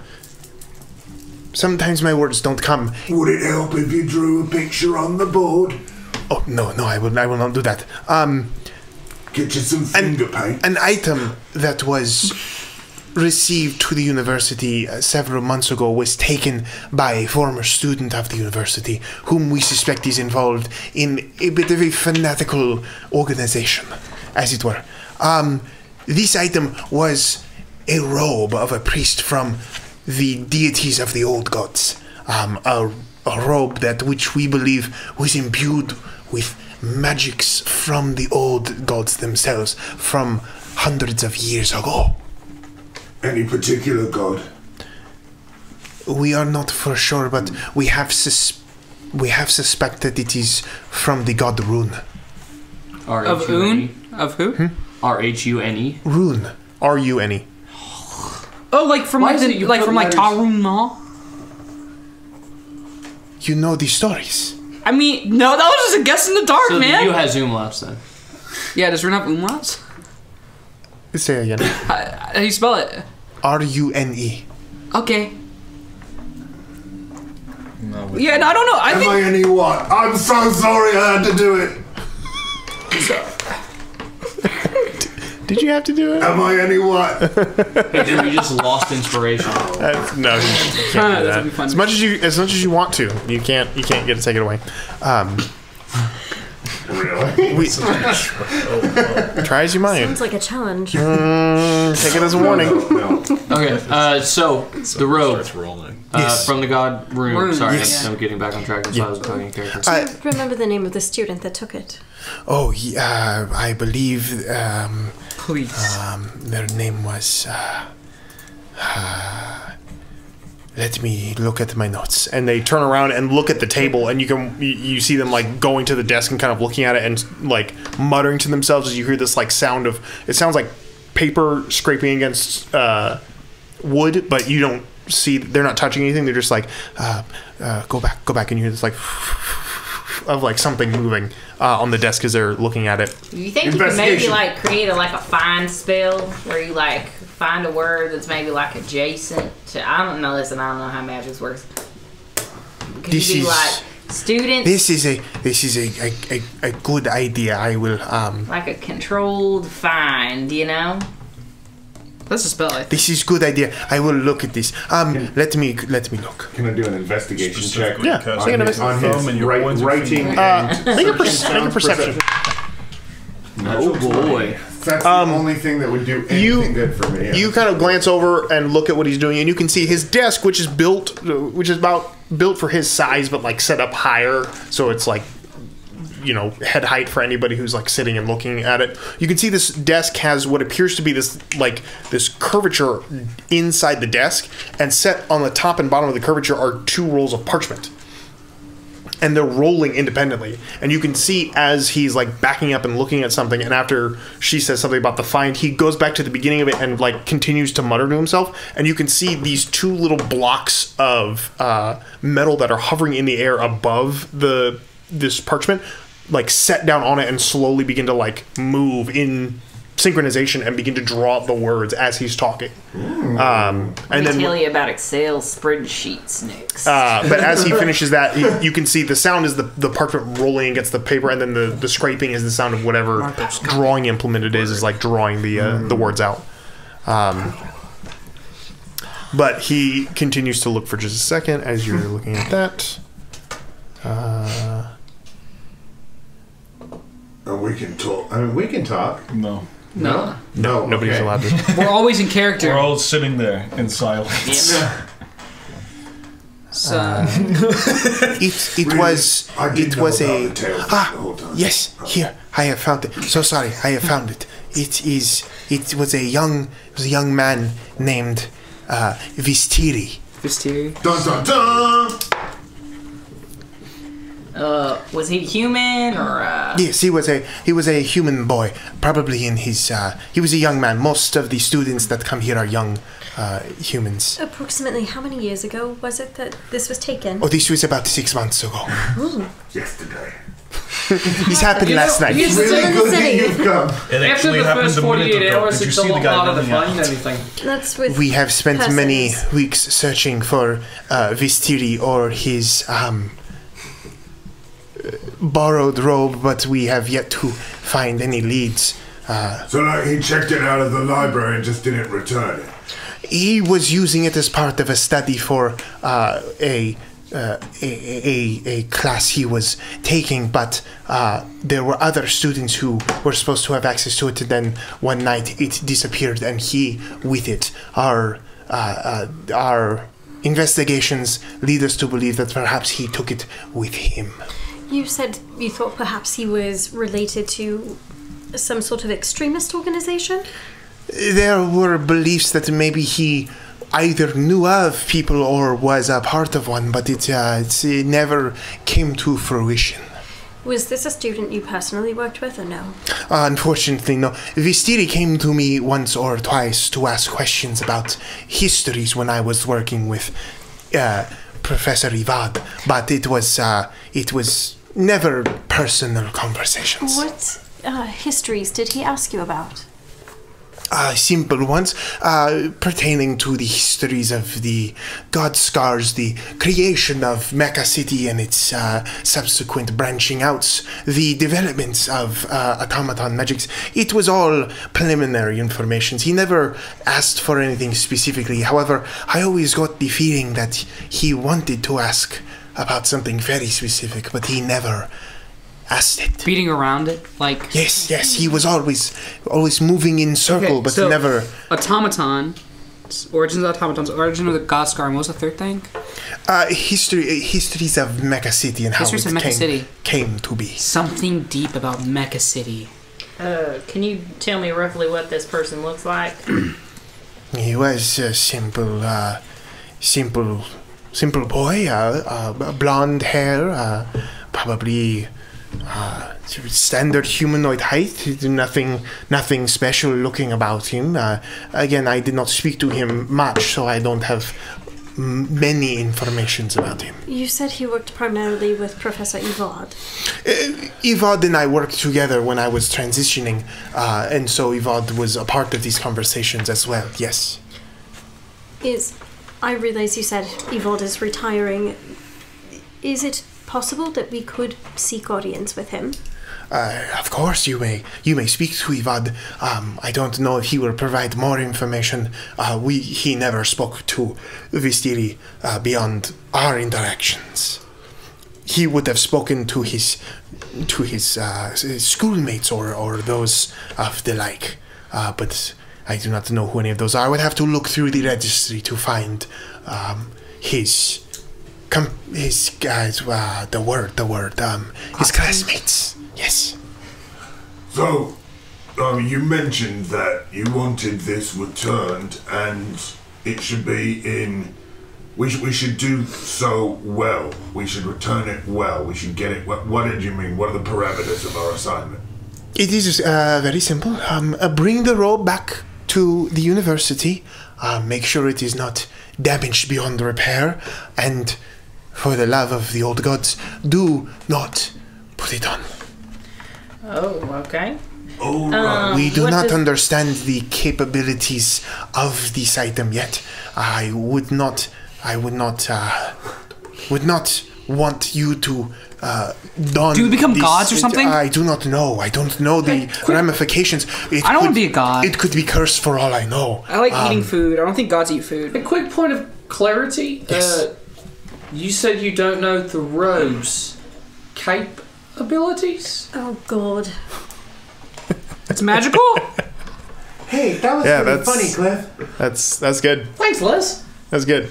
Sometimes my words don't come. Would it help if you drew a picture on the board? Oh no, I will not do that. Get you some finger paint. An item that was received to the university several months ago was taken by a former student of the university, whom we suspect is involved in a bit of a fanatical organization, as it were. This item was a robe of a priest from the deities of the old gods. A robe which we believe was imbued with magics from the old gods themselves, from hundreds of years ago. Any particular god? We are not for sure, but we have suspected it is from the god Rune. Of Un? Of who? R-H-U-N-E. Rune. R-U-N-E. Oh, like from Why like is it you put from letters- Tarun Mall. You know these stories. I mean, no, that was just a guess in the dark, So man. you has umlauts then. Yeah, does Rune have umlauts? Say it again. How do you spell it? R-U-N-E. Okay. Yeah, no, I don't know. I Am think I any what? I'm so sorry I had to do it. Did you have to do it? Am I any what? Hey, dude, you just lost inspiration. No, you can't do that. As much as you want to, you can't get to take it away. Really? Try as you might. Sounds like a challenge. Take it as a warning. No. Okay, so the robe Starts rolling. Yes. from the god Rune. Rune, Sorry, yes. I'm getting back on track. That's why I was talking in character. Do you remember the name of the student that took it? Oh, yeah, I believe please. their name was let me look at my notes. And they turn around and look at the table, and you see them like going to the desk and kind of looking at it and like muttering to themselves as you hear this like sound of, it sounds like paper scraping against wood, but you don't see, they're not touching anything. They're just like, go back, and you hear this like of like something moving on the desk as they're looking at it. Do you think you could maybe like create a find spell where you like find a word that's maybe like adjacent to, I don't know, listen, I don't know how magic works. Could you do like students? This is a good idea. I will like a controlled find, you know? That's a spell, I think. This is good idea. I will look at this. Let me look. Can I do an investigation check? Yeah. On his writing and make a perception. Oh boy. That's the only thing that would do anything good for me. You kind of glance over and look at what he's doing, and you can see his desk, which is about built for his size, but like set up higher, so it's like, you know, head height for anybody who's like sitting and looking at it. You can see this desk has what appears to be this curvature inside the desk, and set on the top and bottom of the curvature are 2 rolls of parchment. And they're rolling independently. And you can see as he's like backing up and looking at something, and after she says something about the find, he goes back to the beginning of it and like continues to mutter to himself. And you can see these 2 little blocks of metal that are hovering in the air above this parchment, like set down on it and slowly begin to like move in synchronization and begin to draw up the words as he's talking. And then tell you about Excel spreadsheets next. But as he finishes that, you can see the sound is the parchment rolling against the paper, and then the scraping is the sound of whatever drawing implement it is like drawing the words out. But he continues to look for just a second as you're looking at that. We can talk. I mean, we can talk. No. Nobody's allowed to. We're always in character. We're all sitting there in silence. Yeah. So it was yes, here I have found it. So sorry, I have found it. It was a young man named Vistiri. Dun dun dun. Was he human or? Yes, he was a human boy. Probably in his. He was a young man. Most of the students that come here are young humans. Approximately how many years ago was it that this was taken? Oh, this was about 6 months ago. Yesterday. This happened last night. It's really good that you've come. After the first 48 hours, it's a lot harder to find anything. That's with We have spent persons. many weeks searching for Vistiri or his borrowed robe, but we have yet to find any leads. So like he checked it out of the library and just didn't return it. He was using it as part of a study for a class he was taking, but there were other students who were supposed to have access to it, and then one night it disappeared, and he with it. Our investigations lead us to believe that perhaps he took it with him. You said you thought perhaps he was related to some sort of extremist organization? There were beliefs that maybe he either knew of people or was a part of one, but it never came to fruition. Was this a student you personally worked with, or no? Unfortunately, no. Vistiri came to me once or twice to ask questions about histories when I was working with Professor Ivad, but it was never personal conversations. What histories did he ask you about? Simple ones, pertaining to the histories of the God Scars, the creation of Mecha City and its subsequent branching outs, the developments of automaton magics. It was all preliminary information. He never asked for anything specifically. However, I always got the feeling that he wanted to ask about something very specific, but he never asked it. Beating around it, like... Yes, he was always moving in circle, but so never... Automaton, origins of automatons, origin of the God Scar, and what was the third thing? Histories of Mecha City and Histories how of Mecha City. Came to be. Something deep about Mecha City. Can you tell me roughly what this person looks like? He was a simple simple boy, blonde hair, probably standard humanoid height. Nothing special looking about him. Again, I did not speak to him much, so I don't have many informations about him. You said he worked primarily with Professor Ivad. Ivad and I worked together when I was transitioning, and so Ivad was a part of these conversations as well, yes. I realize you said Ivad is retiring. Is it possible that we could seek audience with him? Of course, you may speak to Ivad. I don't know if he will provide more information. He never spoke to Vistiri beyond our interactions. He would have spoken to his schoolmates or those of the like, but I do not know who any of those are. I would have to look through the registry to find his classmates. Yes. So, you mentioned that you wanted this returned, and it should be in. We should do so well. We should return it well. We should get it. What did you mean? What are the parameters of our assignment? It is very simple. Bring the robe back to the university. Make sure it is not damaged beyond repair, and for the love of the old gods, do not put it on. Oh, okay. Oh, right. We do not understand the capabilities of this item yet. I would not want you to don. Do we become this, gods or something? I do not know. I don't know the ramifications. I don't want to be a god. It could be cursed for all I know. I like eating food. I don't think gods eat food. A quick point of clarity. Yes. You said you don't know the robe's capabilities? Oh, God. It's magical? Hey, that was pretty funny, Cliff. That's good. Thanks, Liz. That's good.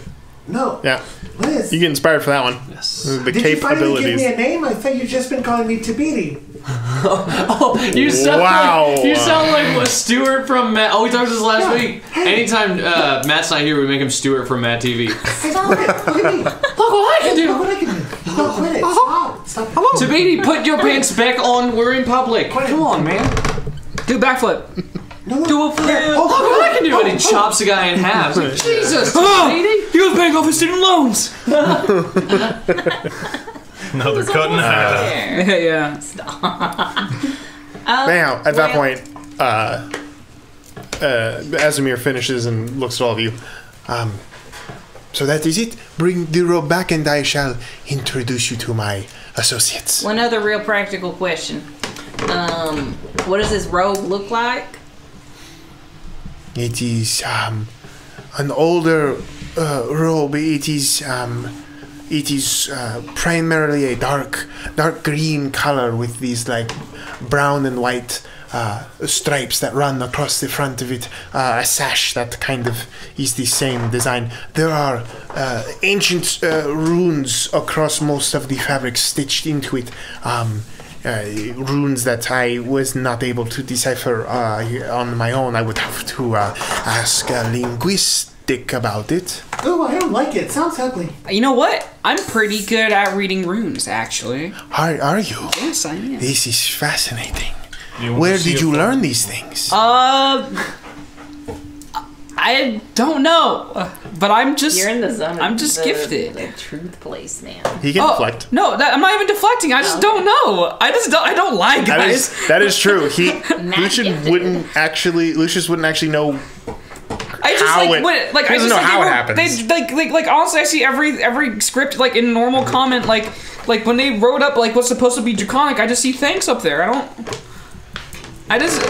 No. Yeah. Liz. You get inspired for that one. Yes. The Did you finally give capabilities. me a name? I thought you'd just been calling me Tabidi. You sound Wow. like what Stuart from Matt. Oh, we talked about this last week. Anytime Matt's not here, we make him Stuart from Matt TV. Hey, look at me. Look what I can do. Look what I can do. No, quit it. Stop. Tabidi, put your pants back on. We're in public. Come on, man. Do a backflip. No. Do a flip. Look what I can do. And he chops a guy in half. It's like, Jesus, Oh, Tabidi. he was paying off his student loans. No, they're cutting half. Yeah. Now, at that point, Azemer finishes and looks at all of you. So that is it. Bring the robe back and I shall introduce you to my associates. One other real practical question. What does this robe look like? It is an older robe. It is primarily a dark green color with these like brown and white stripes that run across the front of it. A sash that kind of is the same design. There are ancient runes across most of the fabric stitched into it. Runes that I was not able to decipher on my own. I would have to ask a linguistic about it. Oh, I don't like it. Sounds ugly. You know what? I'm pretty good at reading runes, actually. Are you? Yes, I am. This is fascinating. You want Where to see did a you photo? learn these things? I don't know, but I'm just. You're in the zone. I'm just gifted. The truth place, man. He can deflect. No, I'm not even deflecting. I just don't know. I don't lie, guys. That is true. Not gifted. Lucius wouldn't actually know. I just how like it- when, like he I doesn't just know like, how it they wrote- happens. They like honestly, I see every script like in normal comment like when they wrote up like what's supposed to be draconic. I just see thanks up there. I just.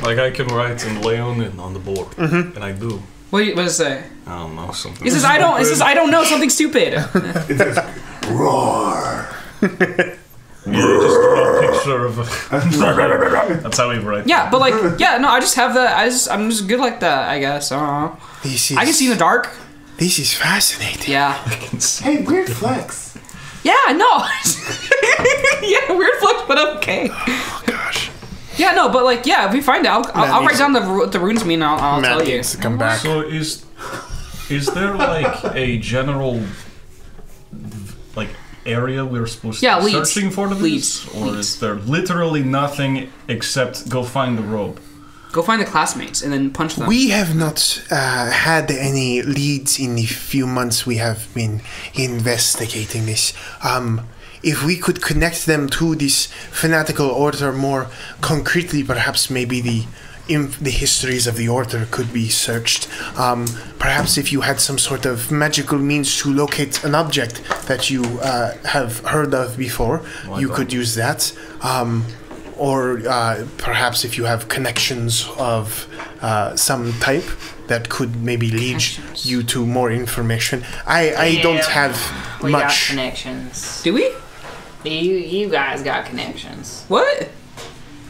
Like I can write in Leonin on the board, and I do. What does it say? I don't know something. It says I don't know something stupid. It says, roar. Yeah, just draw a picture of. That's how we write. Yeah, but like no, I just have that. I'm just good like that. I guess. I don't know. I can see in the dark. This is fascinating. Yeah. Hey, weird flex. Yeah. No. Yeah. Weird flex, but okay. Oh gosh. Yeah. No, but like yeah, if we find out, I'll write down the runes mean. I'll Matt tell you. needs to come back. So is Is there like a general like area we're supposed to be searching for this? Or is there literally nothing except go find the rope? Go find the classmates and then punch them. We have not had any leads in the few months we have been investigating this. If we could connect them to this fanatical order more concretely, perhaps maybe the histories of the order could be searched. Perhaps if you had some sort of magical means to locate an object that you have heard of before, you could use that. Or perhaps if you have connections of some type that could maybe lead you to more information. I don't have we much. Got connections. Do we? You guys got connections. What?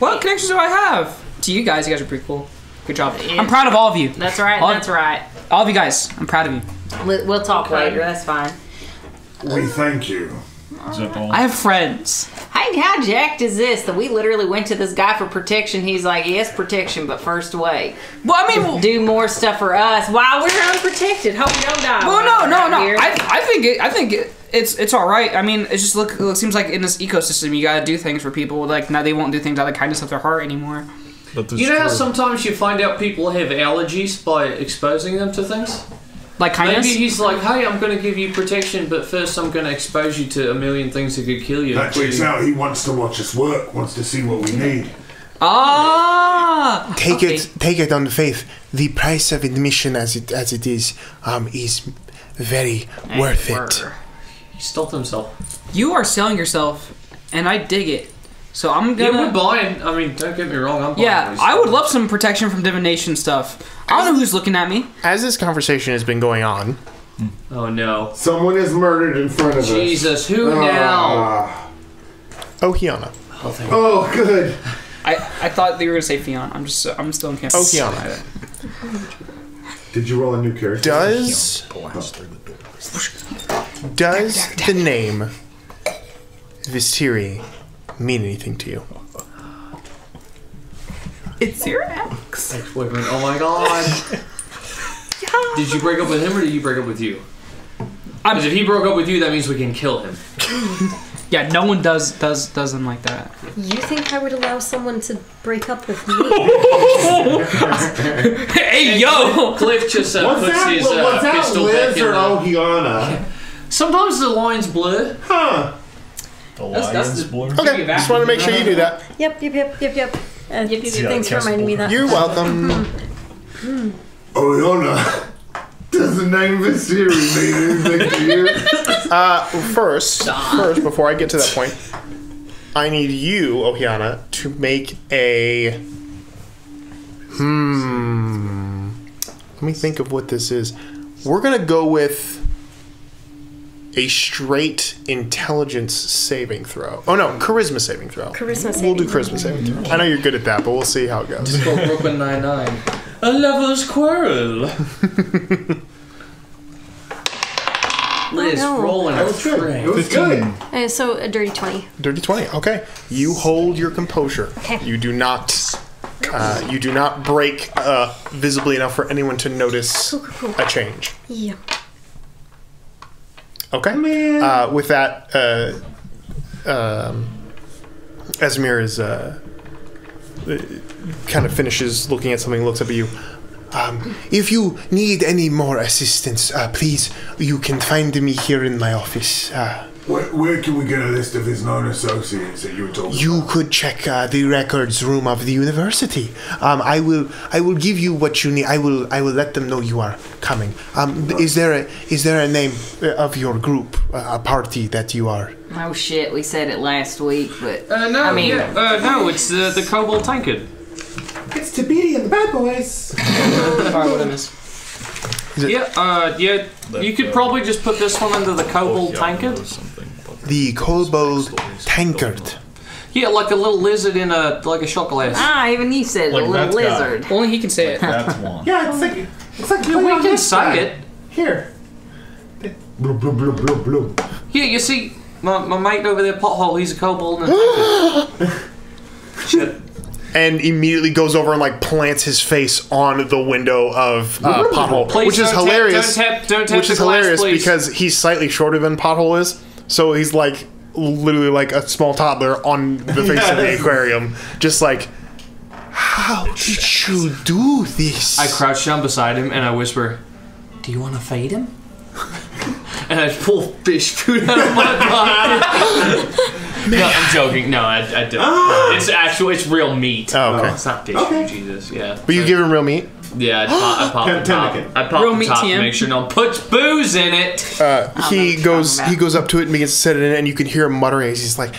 What connections do I have? To you guys are pretty cool. Good job. Yeah. I'm proud of all of you. That's right. That's right. All of you guys. I'm proud of you. We'll talk later. That's fine. We thank you. Is that all? I have friends. Hey, how jacked is this that we literally went to this guy for protection? He's like, yes, protection, but first wait. Well, I mean, do more stuff for us while we're unprotected. Hope we don't die. Well, no. I think it's all right. I mean, it's just it seems like in this ecosystem, you gotta do things for people. Like now, they won't do things out of the kindness of their heart anymore. You know how sometimes you find out people have allergies by exposing them to things? Like kindness? Maybe he's like, hey, I'm going to give you protection, but first I'm going to expose you to a million things that could kill you. That checks out. He wants to watch us work, wants to see what we need. Ah! Take it on faith. The price of admission as it is very worth it. He stuffed himself. You are selling yourself, and I dig it. So I'm gonna. Yeah, we're buying. I mean, don't get me wrong. I'm buying. Yeah, I would love some protection from divination stuff. I don't know who's looking at me. As this conversation has been going on. Oh no! Someone is murdered in front of us. Jesus, who now? Ohiana. Oh, good. I thought they were gonna say Fion. I'm still in camp. Ohiana. Did you roll a new character? Does the name Vistiri mean anything to you? It's your ex. Ex-boyfriend. Oh my god. Did you break up with him or did you break up with you? Because if he broke up with you, that means we can kill him. Yeah, no one does them like that. You think I would allow someone to break up with me? Hey, yo! Cliff just puts his pistol back in Ohiana? Sometimes the lines blur. Huh. The lion's blur? Okay, just want to make sure you do that. Yep. Thanks for reminding me that. You're welcome. Ohiana, does the name Vistiri mean anything to you? First, before I get to that point, I need you, Ohiana, to make a... Let me think of what this is. We're going to go with a straight intelligence saving throw. Oh, no, charisma saving throw. We'll do charisma saving throw. I know you're good at that, but we'll see how it goes. Just go Brooklyn 99. A lover's quarrel. Liz, rolling. That was good. It was good. So a dirty 20. Dirty 20. Okay. You hold your composure. Okay. You do not break visibly enough for anyone to notice a change. Yeah. Okay. With that, Azemer is kind of finishes looking at something, looks up at you. If you need any more assistance, please, you can find me here in my office. Where can we get a list of his known associates that you were talking You about? could check the records room of the university. I will give you what you need. I will let them know you are coming. Is there a name of your group, a party that you are? Oh shit, we said it last week, but No, I mean, no, it's the Kobold Tankard. It's Tabidi and the Bad Boys. Alright, what I miss? Yeah, you could probably just put this one under the Kobold Tankard. The Kobold Tankard. Yeah, like a little lizard in a shot glass. even you said Like a little that guy. lizard. Only he can say it. That's one. Yeah, it's like Yeah, we can say it. Here. Blub, blub, blub, blub, blub. Yeah, you see, my mate over there, Pothole, he's a kobold and a tankard. Shit. and immediately goes over and like plants his face on the window of Pothole, which is hilarious. Don't tap which is hilarious because he's slightly shorter than Pothole is, so he's like literally like a small toddler on the face of the aquarium, just like, how did you do this? I crouch down beside him and I whisper, "Do you want to feed him?" And I pull fish food out of my pocket. No, I'm joking. No, I don't. It's real meat. Oh, okay. It's not fish food, Jesus. Yeah. But you give him real meat? Yeah, I pop the top. I pop real the top meat to make sure no one puts booze in it. He goes up to it and begins to set it in, and you can hear him muttering as he's like,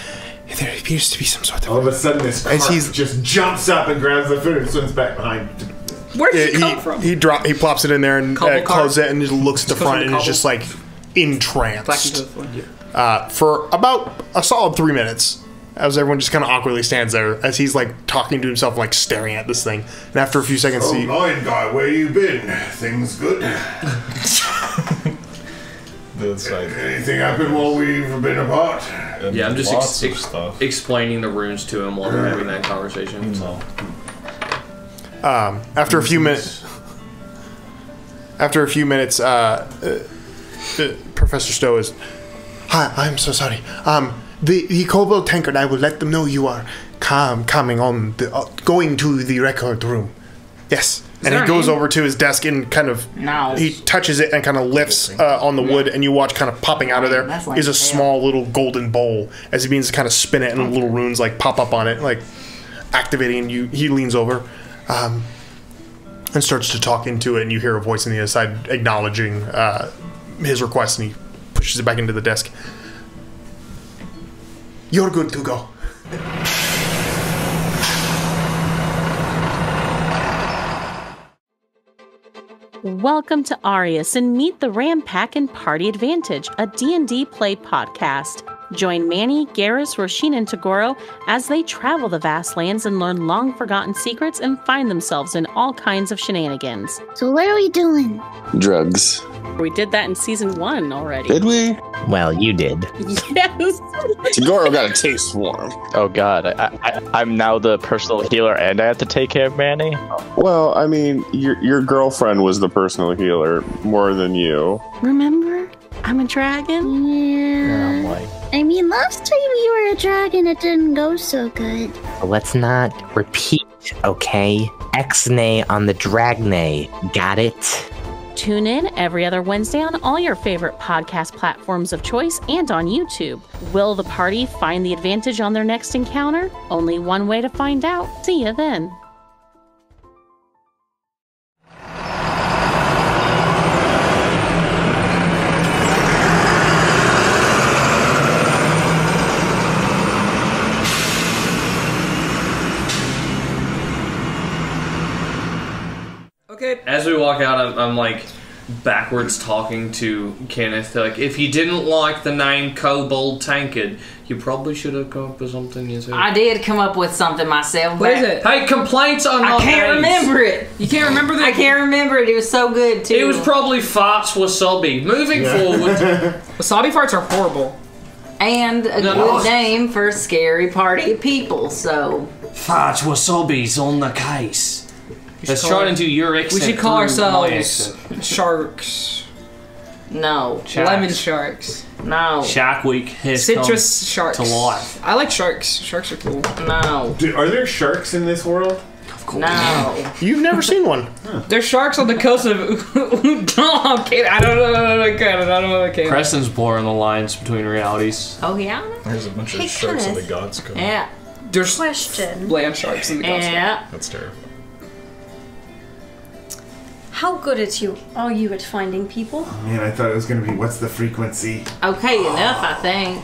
there appears to be some sort of... All of a sudden, this carp just jumps up and grabs the food and swims back behind. Where did he come from? He plops it in there and closes it and just looks at the front and is just like entranced. For about a solid 3 minutes, as everyone just kind of awkwardly stands there as he's like talking to himself, like staring at this thing. And after a few seconds, Lion guy, where you been? Things good? Anything happened while we've been apart? Yeah, I'm just explaining the runes to him while we're having that conversation. So. After a few minutes, Professor Stow is, "Hi, I'm so sorry. The kobold tankard, I will let them know you are coming on going to the record room." Yes. And he goes over to his desk and kind of he touches it and kind of lifts on the wood, and you watch kind of popping out of there is a small little golden bowl as he begins to kind of spin it, and little runes like pop up on it, like activating. And he leans over and starts to talk into it, and you hear a voice on the other side acknowledging his request, and he pushes it back into the desk. You're good to go. Welcome to Arius and meet the Ram Pack and Party Advantage, a D&D play podcast. Join Manny, Garrus, Roshin, and Tagoro as they travel the vast lands and learn long-forgotten secrets and find themselves in all kinds of shenanigans. So what are we doing? Drugs. We did that in Season 1 already. Did we? Well, you did. Yes. Tagoro got a taste for him. Oh god, I'm now the personal healer and I have to take care of Manny? Well, I mean, your girlfriend was the personal healer more than you. Remember? I'm a dragon? Yeah. I mean, last time you were a dragon, it didn't go so good. Let's not repeat, okay? X-nay on the dragnay. Got it? Tune in every other Wednesday on all your favorite podcast platforms of choice and on YouTube. Will the party find the advantage on their next encounter? Only one way to find out. See you then. Okay. As we walk out, I'm like backwards talking to Kenneth. Like, if you didn't like the name Kobold Tankard, you probably should have come up with something. You said. I did come up with something myself. What is it? Hey, complaints are not I can't names. remember it. You can't remember that? I can't remember it. It was so good too. It was probably farts wasabi. Moving forward, wasabi farts are horrible. And a good name for scary party of people. So farts wasabi's on the case. Let's try into your accent. We should call ourselves sharks. No. Sharks. Lemon sharks. No. Shark Week has Citrus come sharks. to life. I like sharks. Sharks are cool. No. Dude, are there sharks in this world? Of course. No. You've never seen one. There's sharks on the coast of... No, okay, I don't know. Preston's blurring the lines between realities. Oh, yeah? There's a bunch of Hey, sharks in the Kenneth. gods code. Yeah. There's Question. land sharks in the coast. Yeah. That's terrible. How good are you at finding people? Oh, man, I thought it was going to be, what's the frequency? Okay enough, I think.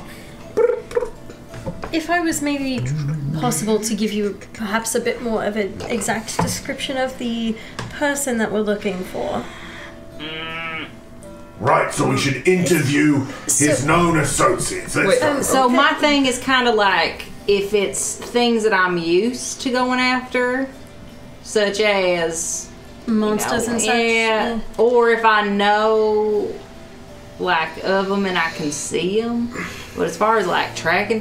If I was maybe possible to give you perhaps a bit more of an exact description of the person that we're looking for. Right, so we should interview his known associates. So my thing is kind of like, if it's things that I'm used to going after, such as... monsters and such. Yeah. Or if I know, like, of them and I can see them. But as far as, like, tracking,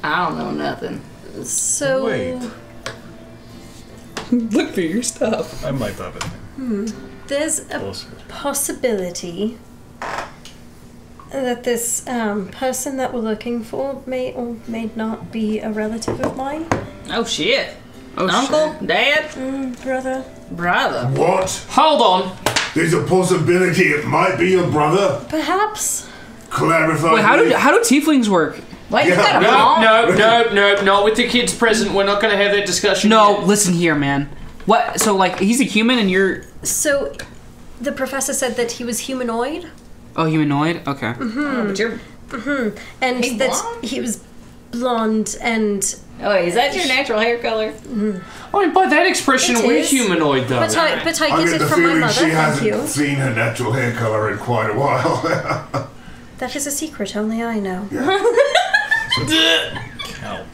I don't know nothing. So... Wait. Look through your stuff. I might have it. There's a possibility that this person that we're looking for may or may not be a relative of mine. Oh shit. Uncle? Dad? Brother. Brother. What? Hold on. There's a possibility it might be your brother. Perhaps. Clarify. Wait, how do tieflings work? Wait, you got a No, not with the kids present. We're not going to have that discussion. No, listen here, man. What? So, like, he's a human and you're... So, the professor said that he was humanoid. Oh, humanoid? Okay. But you're... And He that blonde? he was blonde and... Oh, wait, is that your natural hair color? I mean, by that expression, It we're is. humanoid, though. But I I get get it the from my feeling mother, she thank hasn't you. seen her natural hair color in quite a while. That is a secret only I know. Kelp.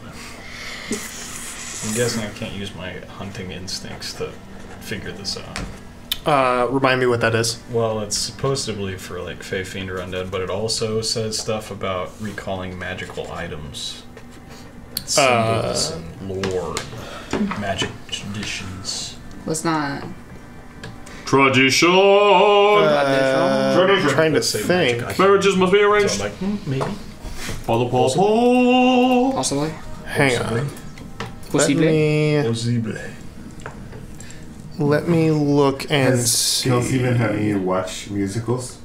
I'm guessing I can't use my hunting instincts to figure this out. Remind me what that is. Well, it's supposedly for like Fey Fiend or Undead, but it also says stuff about recalling magical items, symbols, and lore, and magic traditions. Let's not... Tradition! Trying to Let's say think. magic Marriages must be So arranged. I'm like, maybe. Possibly. Hang on. Possibly. Let me look and see. Kelsey been having you watch musicals?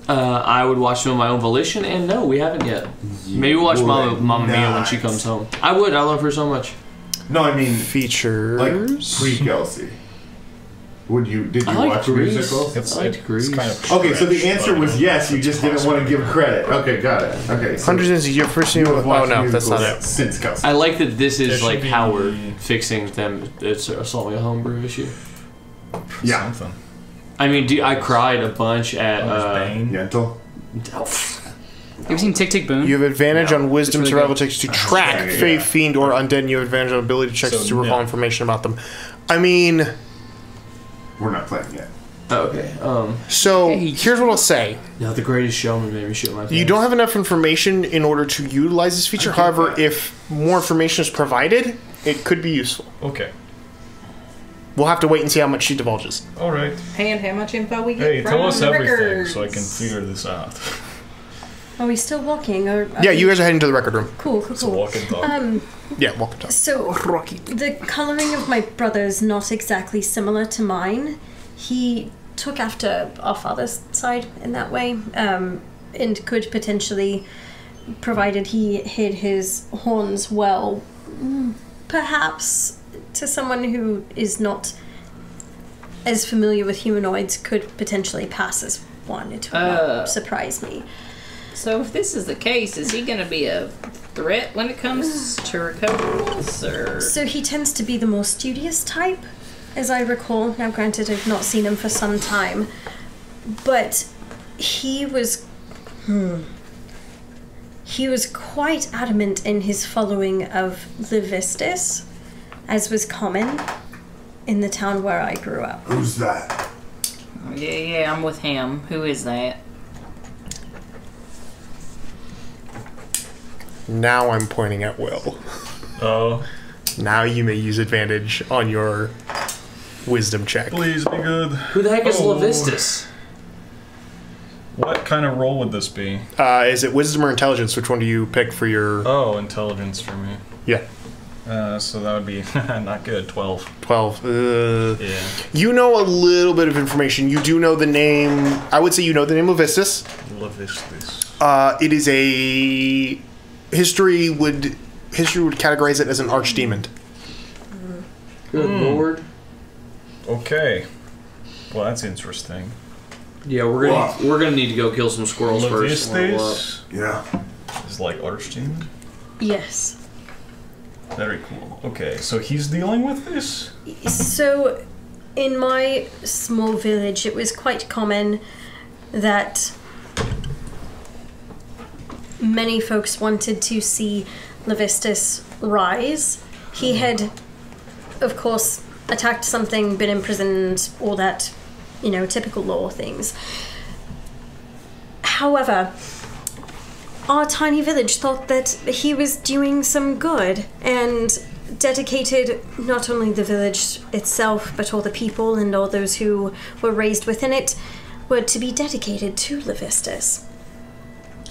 I would watch them on my own volition, and no, we haven't yet. Maybe we'll watch Mamma Mia when she comes home. I would. I love her so much. No, I mean features. like pre-Kelsey. Did you watch Grease. musicals? I liked Grease. It's kind of Okay, so the answer was yes. You just didn't want to give credit. Okay, got it. Okay. So Hundreds of your first you new. have Oh watched no, that's not musicals it. since Kelsey. I like that this There is should like be- Howard fixing them. It's solving a homebrew issue. Yeah. Something. I mean, I cried a bunch at. Bane. Yentl. You ever seen Tick Tick Boom? You have advantage on wisdom It's really survival checks to track Yeah. Fey, Fiend, or Undead, and you have advantage on ability checks So, to recall yeah. information about them. I mean, We're not playing yet. Okay. so here's what I'll say. No, The Greatest Showman made me shit my pants. You don't have enough information in order to utilize this feature. However, if more information is provided, it could be useful. Okay. We'll have to wait and see how much she divulges. All right. And how much info we get Hey, from tell us the everything records. so I can figure this out. Are we still walking? Or Yeah, you guys are heading to the record room. Cool. It's a walking dog. Yeah, welcome to. So, the colouring of my brother is not exactly similar to mine. He took after our father's side in that way, and could potentially, provided he hid his horns well, perhaps to someone who is not as familiar with humanoids, could potentially pass as one. It would not surprise me. So if this is the case, is he going to be a threat when it comes to recoverables, or...? So he tends to be the more studious type, as I recall. Now, granted, I've not seen him for some time, but he was quite adamant in his following of Levistus, as was common in the town where I grew up. Who's that? Yeah, I'm with him. Who is that? Now I'm pointing at Will. Oh. Now you may use advantage on your wisdom check. Please be good. Who the heck is Levistus? What kind of roll would this be? Is it wisdom or intelligence? Which one do you pick for your... Oh, intelligence for me. Yeah. So that would be not good. 12. 12. Yeah. You know a little bit of information. You do know the name... I would say you know the name of Levistus. Levistus. It is a... History would categorize it as an archdemon. Good lord. Okay. Well, that's interesting. Yeah, we're gonna need to go kill some squirrels first. Levistus? Yeah. Is like archdemon? Yes. Very cool. Okay, so he's dealing with this? So, in my small village, it was quite common that many folks wanted to see Levistus rise. He had, of course, attacked something, been imprisoned, all that, typical law things. However, our tiny village thought that he was doing some good and dedicated not only the village itself, but all the people and all those who were raised within it were to be dedicated to Levistus.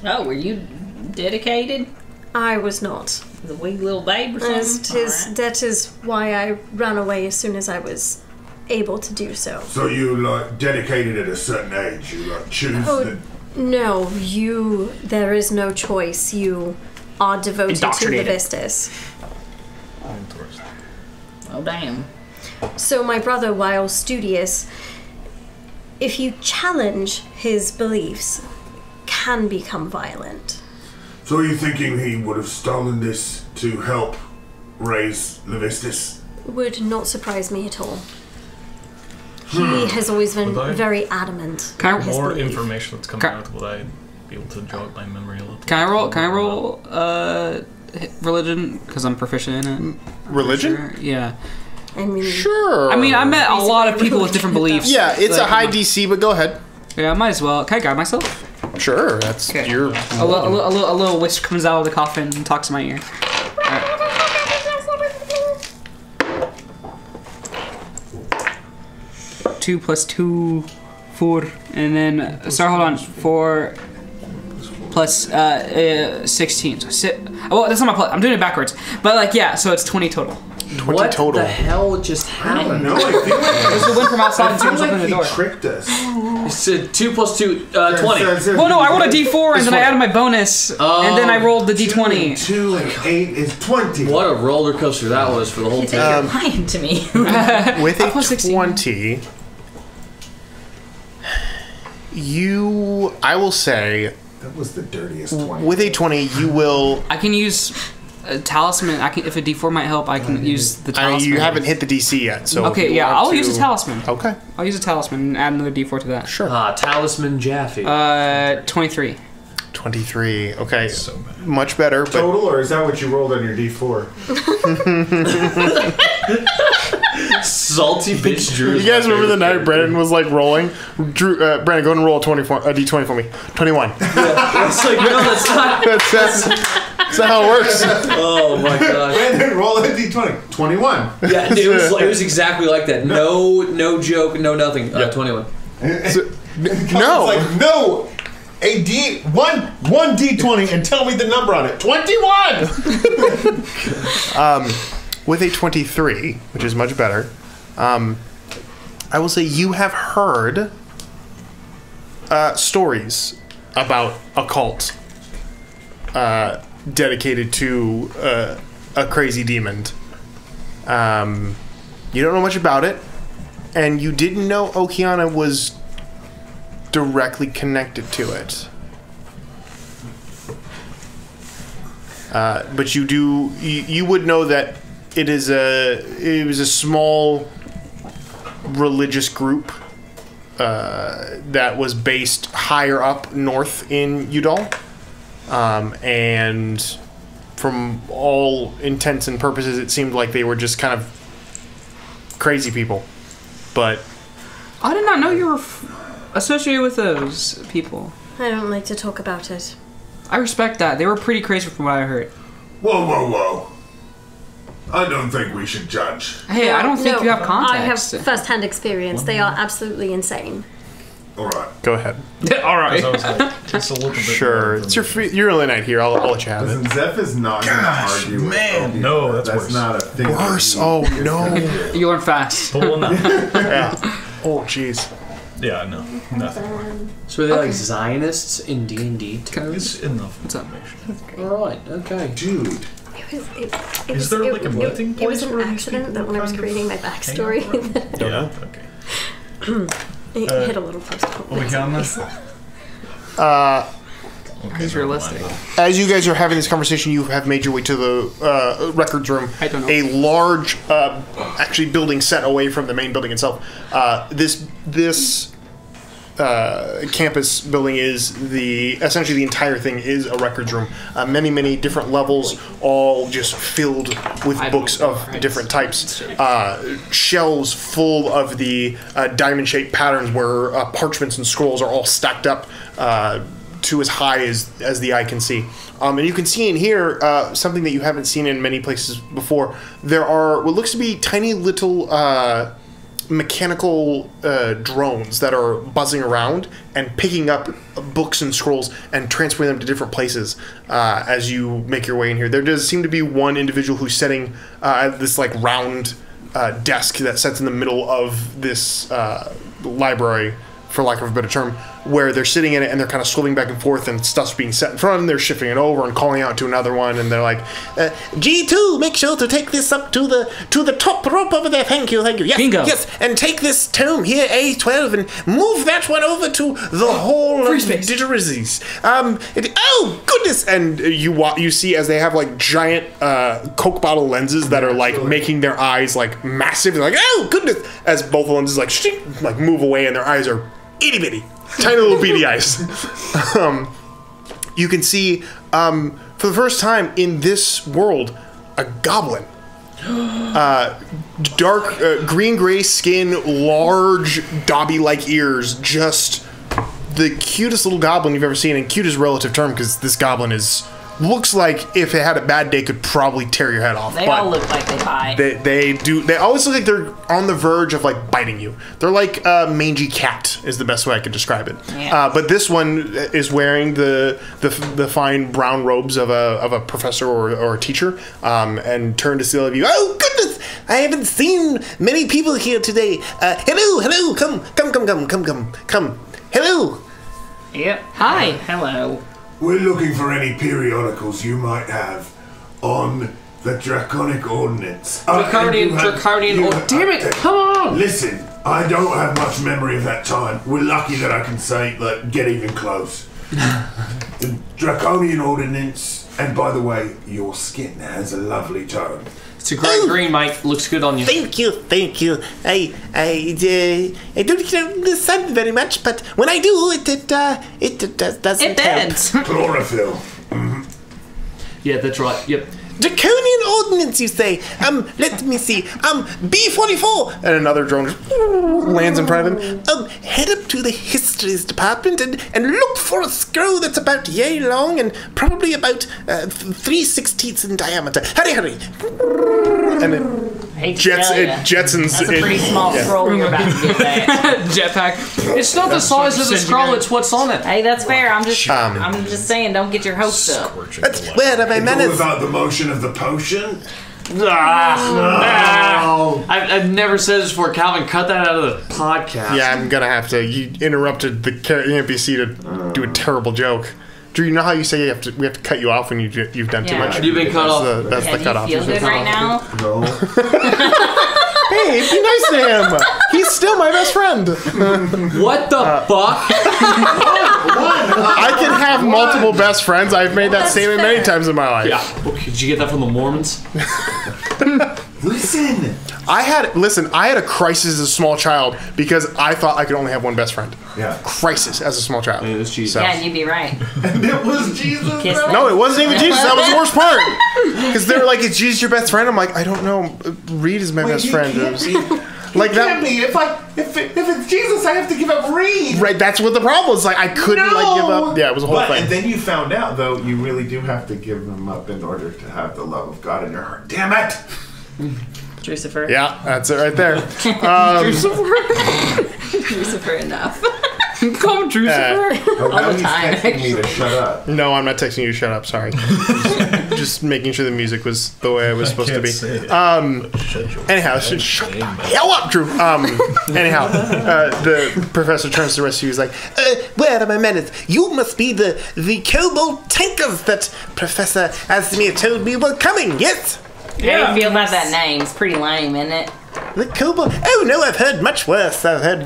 Oh, were you dedicated? I was not. The wee little babe or something? That is why I ran away as soon as I was able to do so. So you, like, dedicated at a certain age? You, like, choose the... No, there is no choice. You are devoted to Levistus. Oh, damn. So my brother, while studious, if you challenge his beliefs, can become violent. So are you thinking he would have stolen this to help raise Levistus? Would not surprise me at all. He has always been very adamant. Can I more information that's coming out? Would I be able to jog my memory a little? Can I roll religion because I'm proficient in it? Religion? Sure. Yeah. I mean, sure. I mean, I met a lot of people with different beliefs. Yeah, it's like, a high DC, but go ahead. Yeah, I might as well. Can I guide myself? Sure, that's your. A little witch comes out of the coffin and talks in my ear. Right. 2 + 2, 4, and then sorry, hold on, 4 plus 16. So well, that's not my plus. I'm doing it backwards, but like yeah, so it's 20 total. 20 what total. the hell just happened? No, I feel like There's a win from outside and someone's like opening the door. he tricked us. It's 2 + 2, 20. Well, no, I rolled a D4 and then I added my bonus, and then I rolled the D20. 2 and 8 is 20. What a roller coaster that was for the whole You think team. you're lying to me? With a 20, I will say, that was the dirtiest 20. With a 20, you will. I can use a talisman. If a D4 might help, I can use the talisman. You haven't hit the DC yet, so. Okay, yeah, I'll use a talisman. Okay. I'll use a talisman and add another D4 to that. Sure. Talisman Jaffe. 23. 23. Okay. So much better. But total, or is that what you rolled on your D4? Salty bitch Drew. You guys remember the night Brandon was like rolling? Drew, Brandon, go ahead and roll a D20 for me. 21. Yeah, it's like, no, that's not. That's not how it works. Oh my god. Brandon, roll a D20. 21. Yeah, it was exactly like that. No joke, no nothing. 21. No. Like, no. One D20 and tell me the number on it. 21. With a 23, which is much better, I will say you have heard stories about a cult dedicated to a crazy demon. You don't know much about it, and you didn't know Okiana was directly connected to it. But you would know that it was a small religious group that was based higher up north in Udall, and from all intents and purposes, it seemed like they were just kind of crazy people. But I did not know you were associated with those people. I don't like to talk about it. I respect that. They were pretty crazy from what I heard. Whoa. I don't think we should judge. Hey, I don't think you have context. I have first-hand experience. They are absolutely insane. All right. Go ahead. All right. It's a little bit. Sure. It's your only night here. I'll let you have it. Listen, Zeph is not going to argue with Obi. No, that's worse. Not a thing. Worse. Oh no. You learn fast. Yeah. Oh jeez. Yeah, no, nothing. So are they like Zionists in D&D too? It's enough. What's up? Alright, okay. Dude. Is there like a meeting It was place an where these accident that people when I was kind of creating my backstory, Yeah, okay. it hit a little close. He's realistic. As you guys are having this conversation, you have made your way to the records room. I don't know. A large, actually, building set away from the main building itself. This campus building is essentially the entire thing is a records room. Many different levels, all just filled with books of different types. Shelves full of the diamond-shaped patterns where parchments and scrolls are all stacked up. to as high as the eye can see. And you can see in here something that you haven't seen in many places before. There are what looks to be tiny little mechanical drones that are buzzing around and picking up books and scrolls and transferring them to different places as you make your way in here. There does seem to be one individual who's sitting at this like round desk that sits in the middle of this library, for lack of a better term, where they're sitting in it and they're kind of swiveling back and forth and stuff's being set in front of them. They're shifting it over and calling out to another one, and they're like, G2, make sure to take this up to the top rope over there. Thank you. Yes, Bingo. Yes, and take this tome here, A12, and move that one over to the hall of Didgerizzies. Oh, goodness! And you see as they have like giant Coke bottle lenses that are like making their eyes like massive. They're like, oh, goodness! As both the lenses like move away and their eyes are itty bitty. Tiny little beady eyes. You can see, for the first time in this world, a goblin. Dark green-gray skin, large Dobby-like ears, just the cutest little goblin you've ever seen. And cute is a relative term because this goblin looks like if it had a bad day could probably tear your head off. They all look like they bite. They do. They always look like they're on the verge of like biting you. They're like a mangy cat is the best way I could describe it. Yeah. But this one is wearing the fine brown robes of a professor or a teacher, and turned to see all of you. Oh goodness! I haven't seen many people here today. Hello, come. Hello. Yep. Hi. Hello. We're looking for any periodicals you might have on the Draconic Ordinance. Draconian Damn it, come on! Listen, I don't have much memory of that time. We're lucky that I can say, like, get even close. The Draconian Ordinance, and by the way, your skin has a lovely tone. It's a great green, Mike. Looks good on you. Thank you. I don't get the sun very much, but when I do, it doesn't It bends. Chlorophyll. Yeah, that's right. Yep. Draconian Ordinance, you say? Let me see. B44! And another drone lands in front of him. Head up to the Histories Department and look for a scroll that's about yay long and probably about 3/16 in diameter. Hurry. And it jetsons. That's a pretty small scroll you're about to get there. Jetpack. It's not the size of the scroll, it's what's on it. Hey, that's fair. I'm just saying, don't get your hopes up. Where are my It's manners? all about the motion of the potion. I've never said this before. Calvin, cut that out of the podcast. Yeah, I'm gonna have to. You interrupted the NPC to do a terrible joke. Drew, you know how you say we have to cut you off when you've done too much? You've been cut off. That's the cutoff. Do you feel good right now? No. Hey, be nice to him. He's still my best friend. What the fuck? I can have multiple best friends. I've made that statement many times in my life. Yeah. Okay, did you get that from the Mormons? Listen. I had a crisis as a small child because I thought I could only have one best friend. Yeah. Crisis as a small child. It was Jesus. Yeah, you'd be right. And it was Jesus. No, it wasn't even Jesus. That was the worst part. Because they were like, "Is Jesus your best friend?" I'm like, "I don't know. Reed is my best friend." It was, like that. Can't be. If it's Jesus, I have to give up Reed. Right. That's what the problem was. Like I couldn't give up. Yeah, it was a whole thing. And then you found out though, you really do have to give them up in order to have the love of God in your heart. Damn it. Drucifer. Yeah, that's it right there. Drucifer enough. Call him Drucifer. All the time. Texting me to shut up. No, I'm not texting you to shut up, sorry. just making sure the music was the way it was supposed to be. Anyhow, shut the hell up, Drew. Anyhow, the professor turns to the rest of you. He's like, where are my manners? You must be the kobold tankers that Professor Azemer told me were coming, yes? How do you feel about that name? It's pretty lame, isn't it? The kobold? Oh, no, I've heard much worse. Tell me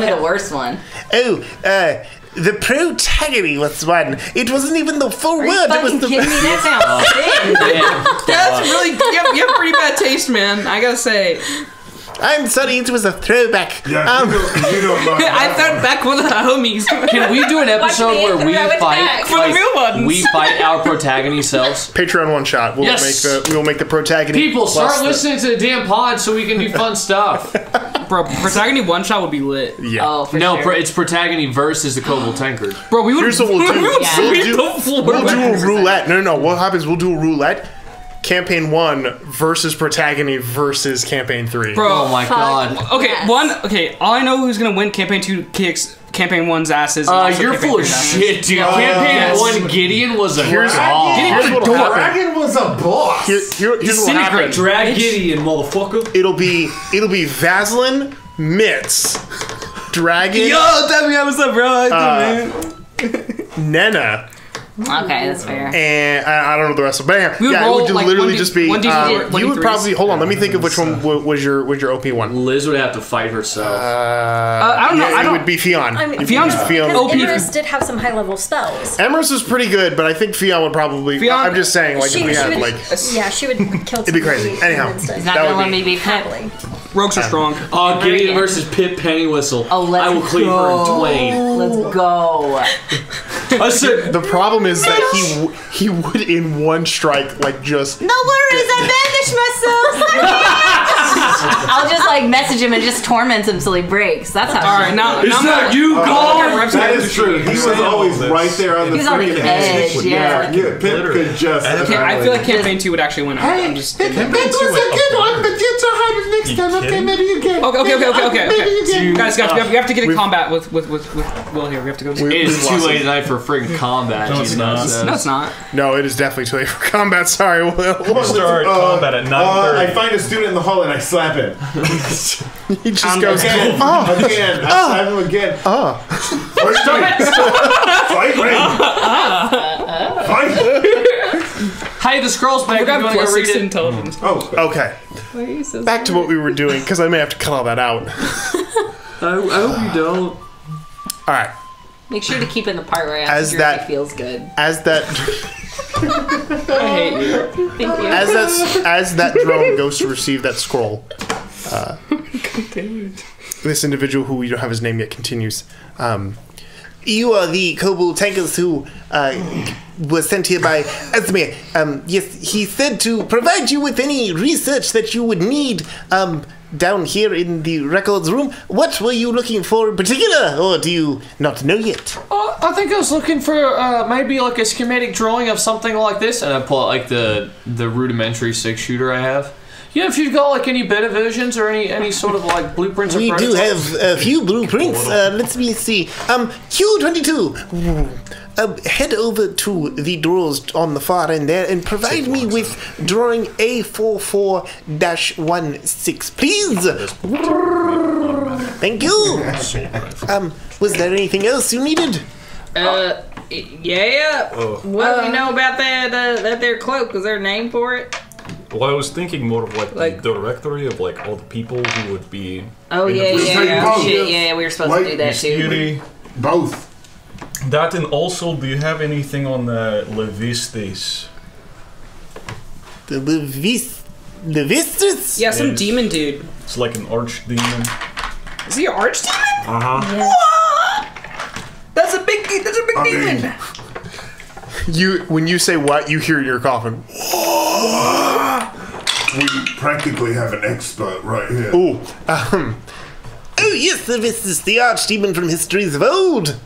the worst one. Oh, the protagony was one. It wasn't even the full word. It was the. Kidding me? That sounds sick. That's really. You have pretty bad taste, man. I gotta say. I'm sorry, it was a throwback. Yeah, you don't mind. I thought back with the homies. Can we do an episode where we fight? For the real ones. We fight our protagony selves. Patreon one shot. We'll make the protagony. People start listening to the damn pod so we can do fun stuff. Bro, Protagony one shot would be lit. Yeah. Oh, for No, sure. it's Protagony versus the Kobold Tankard. Bro, we would. Here's what we'll do. We'll do a 100%. roulette. No. What happens? We'll do a roulette. Campaign 1 versus Protagony versus Campaign 3. Bro, Oh my god. Okay, Yes. Okay, all I know who's gonna win Campaign 2 kicks Campaign 1's asses. and also You're Campaign full of 3's asses. shit, dude. Oh, Campaign yes. 1 Gideon was a Here's Gideon's what'll a dork. happen. Dragon was a boss. Here's what'll happen. Disintegrate. Drag Gideon, motherfucker. It'll be Vaseline, Mitts, Dragon, Yo, Demi, what's up, bro? Nena, Okay, that's fair. and I don't know the rest of them. We would Yeah, it roll, would like, literally 1D just be. 1D4, You would 1D3s. probably hold on. Let me think of which one was your OP one. Liz would have to fight herself. I don't know. Yeah, it would be Fionn. I mean, Fion's Fionn. OP. Icarus did have some high-level spells. Emerus was pretty good, but I think Fionn would probably. Fionn- I'm just saying, like, if we had would, like. yeah, she would kill. It'd be crazy. Anyhow, He's not that gonna would let be- me be Pip. Happily. Rogues are strong. Oh, Gideon again. versus Pip Pennywhistle. Oh, let's I will cleave her in twain. Let's go. I said, The problem is that he would in one strike like just. No worries, I bandaged myself. I'll just like message him and just torment him till he breaks. That's how. All right, now. is now that you, God? God? That is true. He was always right there on the He was on the freaking edge, yeah. Pip could just. Okay, I feel like Campaign 2 would actually win. I'm just. That was a good one, but you try harder next time. Okay, maybe again. Okay. Guys, we have to get a combat with Will here. We have to go. It is too late tonight for friggin' combat. No, it's not. No, it's not. No, it is definitely too late for combat. Sorry, Will. We start combat at 9:30. I find a student in the hall and I slap him. He just goes. Again. Again. I slap him again. Fight. Hey, the scroll's back. We You got wanna go plus read 6 it? intelligence. Oh, Okay. Back to what we were doing, because I may have to cut all that out. I hope you don't. All right. Make sure to keep in the part where I As ask that- if he feels good. As that. I hate you. Thank you. As that drone goes to receive that scroll, this individual who we don't have his name yet continues. You are the Kobold Tankers who was sent here by Azemer. Yes, he said to provide you with any research that you would need down here in the records room. What were you looking for in particular, or do you not know yet? I think I was looking for maybe like a schematic drawing of something like this, and I pull out like the rudimentary 6-shooter I have. Yeah, if you've got like any beta versions or any sort of like blueprints. We or do prototypes. have a few blueprints. Let me see. Q22. Head over to the drawers on the far end there and provide me with drawing A44-16, please. Thank you. Was there anything else you needed? Yeah. What do you know about that there cloak? Was there a name for it? Well, I was thinking more of like the directory of like all the people who would be. Oh in the yeah, business. yeah. We were supposed to do that too. Beauty. both. That, and also, do you have anything on Levistes? The Levistus? Yeah, some Yes. demon dude. It's like an archdemon. Is he an archdemon? Uh-huh. That's a big demon. When you say what, you hear in your coffin. We practically have an expert right here. Oh, yes, this is the archdemon from histories of old.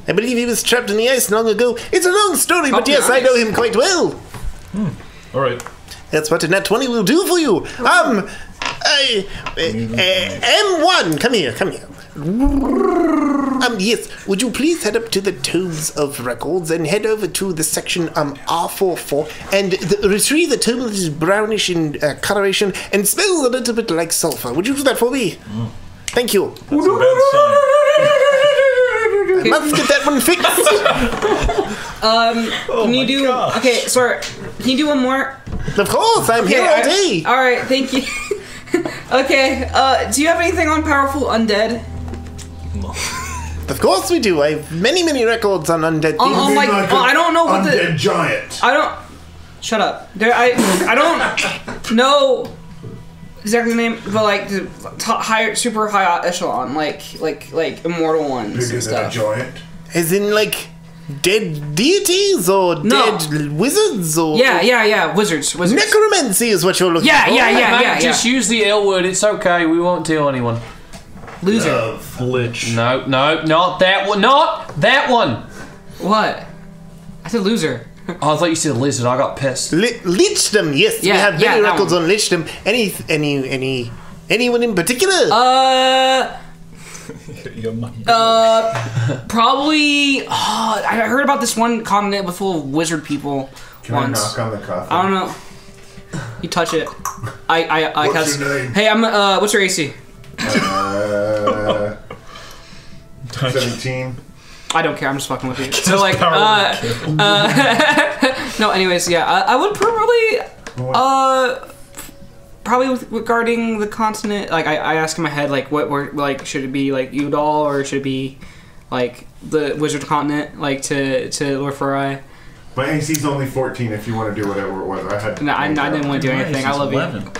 I believe he was trapped in the ice long ago. It's a long story, but yes, I know him quite well. All right. That's what a nat 20 will do for you. M1, come here. Yes, would you please head up to the Tomes of Records and head over to the section R44 and retrieve the tome that is brownish in coloration and smells a little bit like sulfur. Would you do that for me? Thank you. That's a bad sign. I must get that one fixed. Can you do? gosh. Okay, sorry. Can you do one more? Of course, I'm here all day. All right, thank you. Okay. Do you have anything on powerful undead? Of course we do. I have many records on undead things. On like, I don't know what Undead the. giant. I don't. Shut up. I don't know exactly the name, but like the higher, super high echelon, like immortal ones Bigger and than a stuff. giant. As in, like, dead deities or dead wizards or wizards. Necromancy is what you're looking for. Yeah. Just use the L word. It's okay. We won't tell anyone. Loser. Lich. No, not that one. Not that one. What? I said loser. Oh, I thought you said lizard. I got pissed. Lichdom, yes. We have many records on Lichdom. Anyone in particular? Probably. I heard about this one continent with full of wizard people. Can I knock on the coffin? I don't know. You touch it. I What's your name? Hey, I'm. What's your AC? 17. I don't care. I'm just fucking with you. So like, no. Anyways, yeah. I would probably regarding the continent. Like, I ask in my head, like, what like, should it be like Udall or should it be like the Wizard Continent, like to Lorfarai? My AC's only 14. If you want to do whatever it was, I didn't want to do anything. I love 11. You.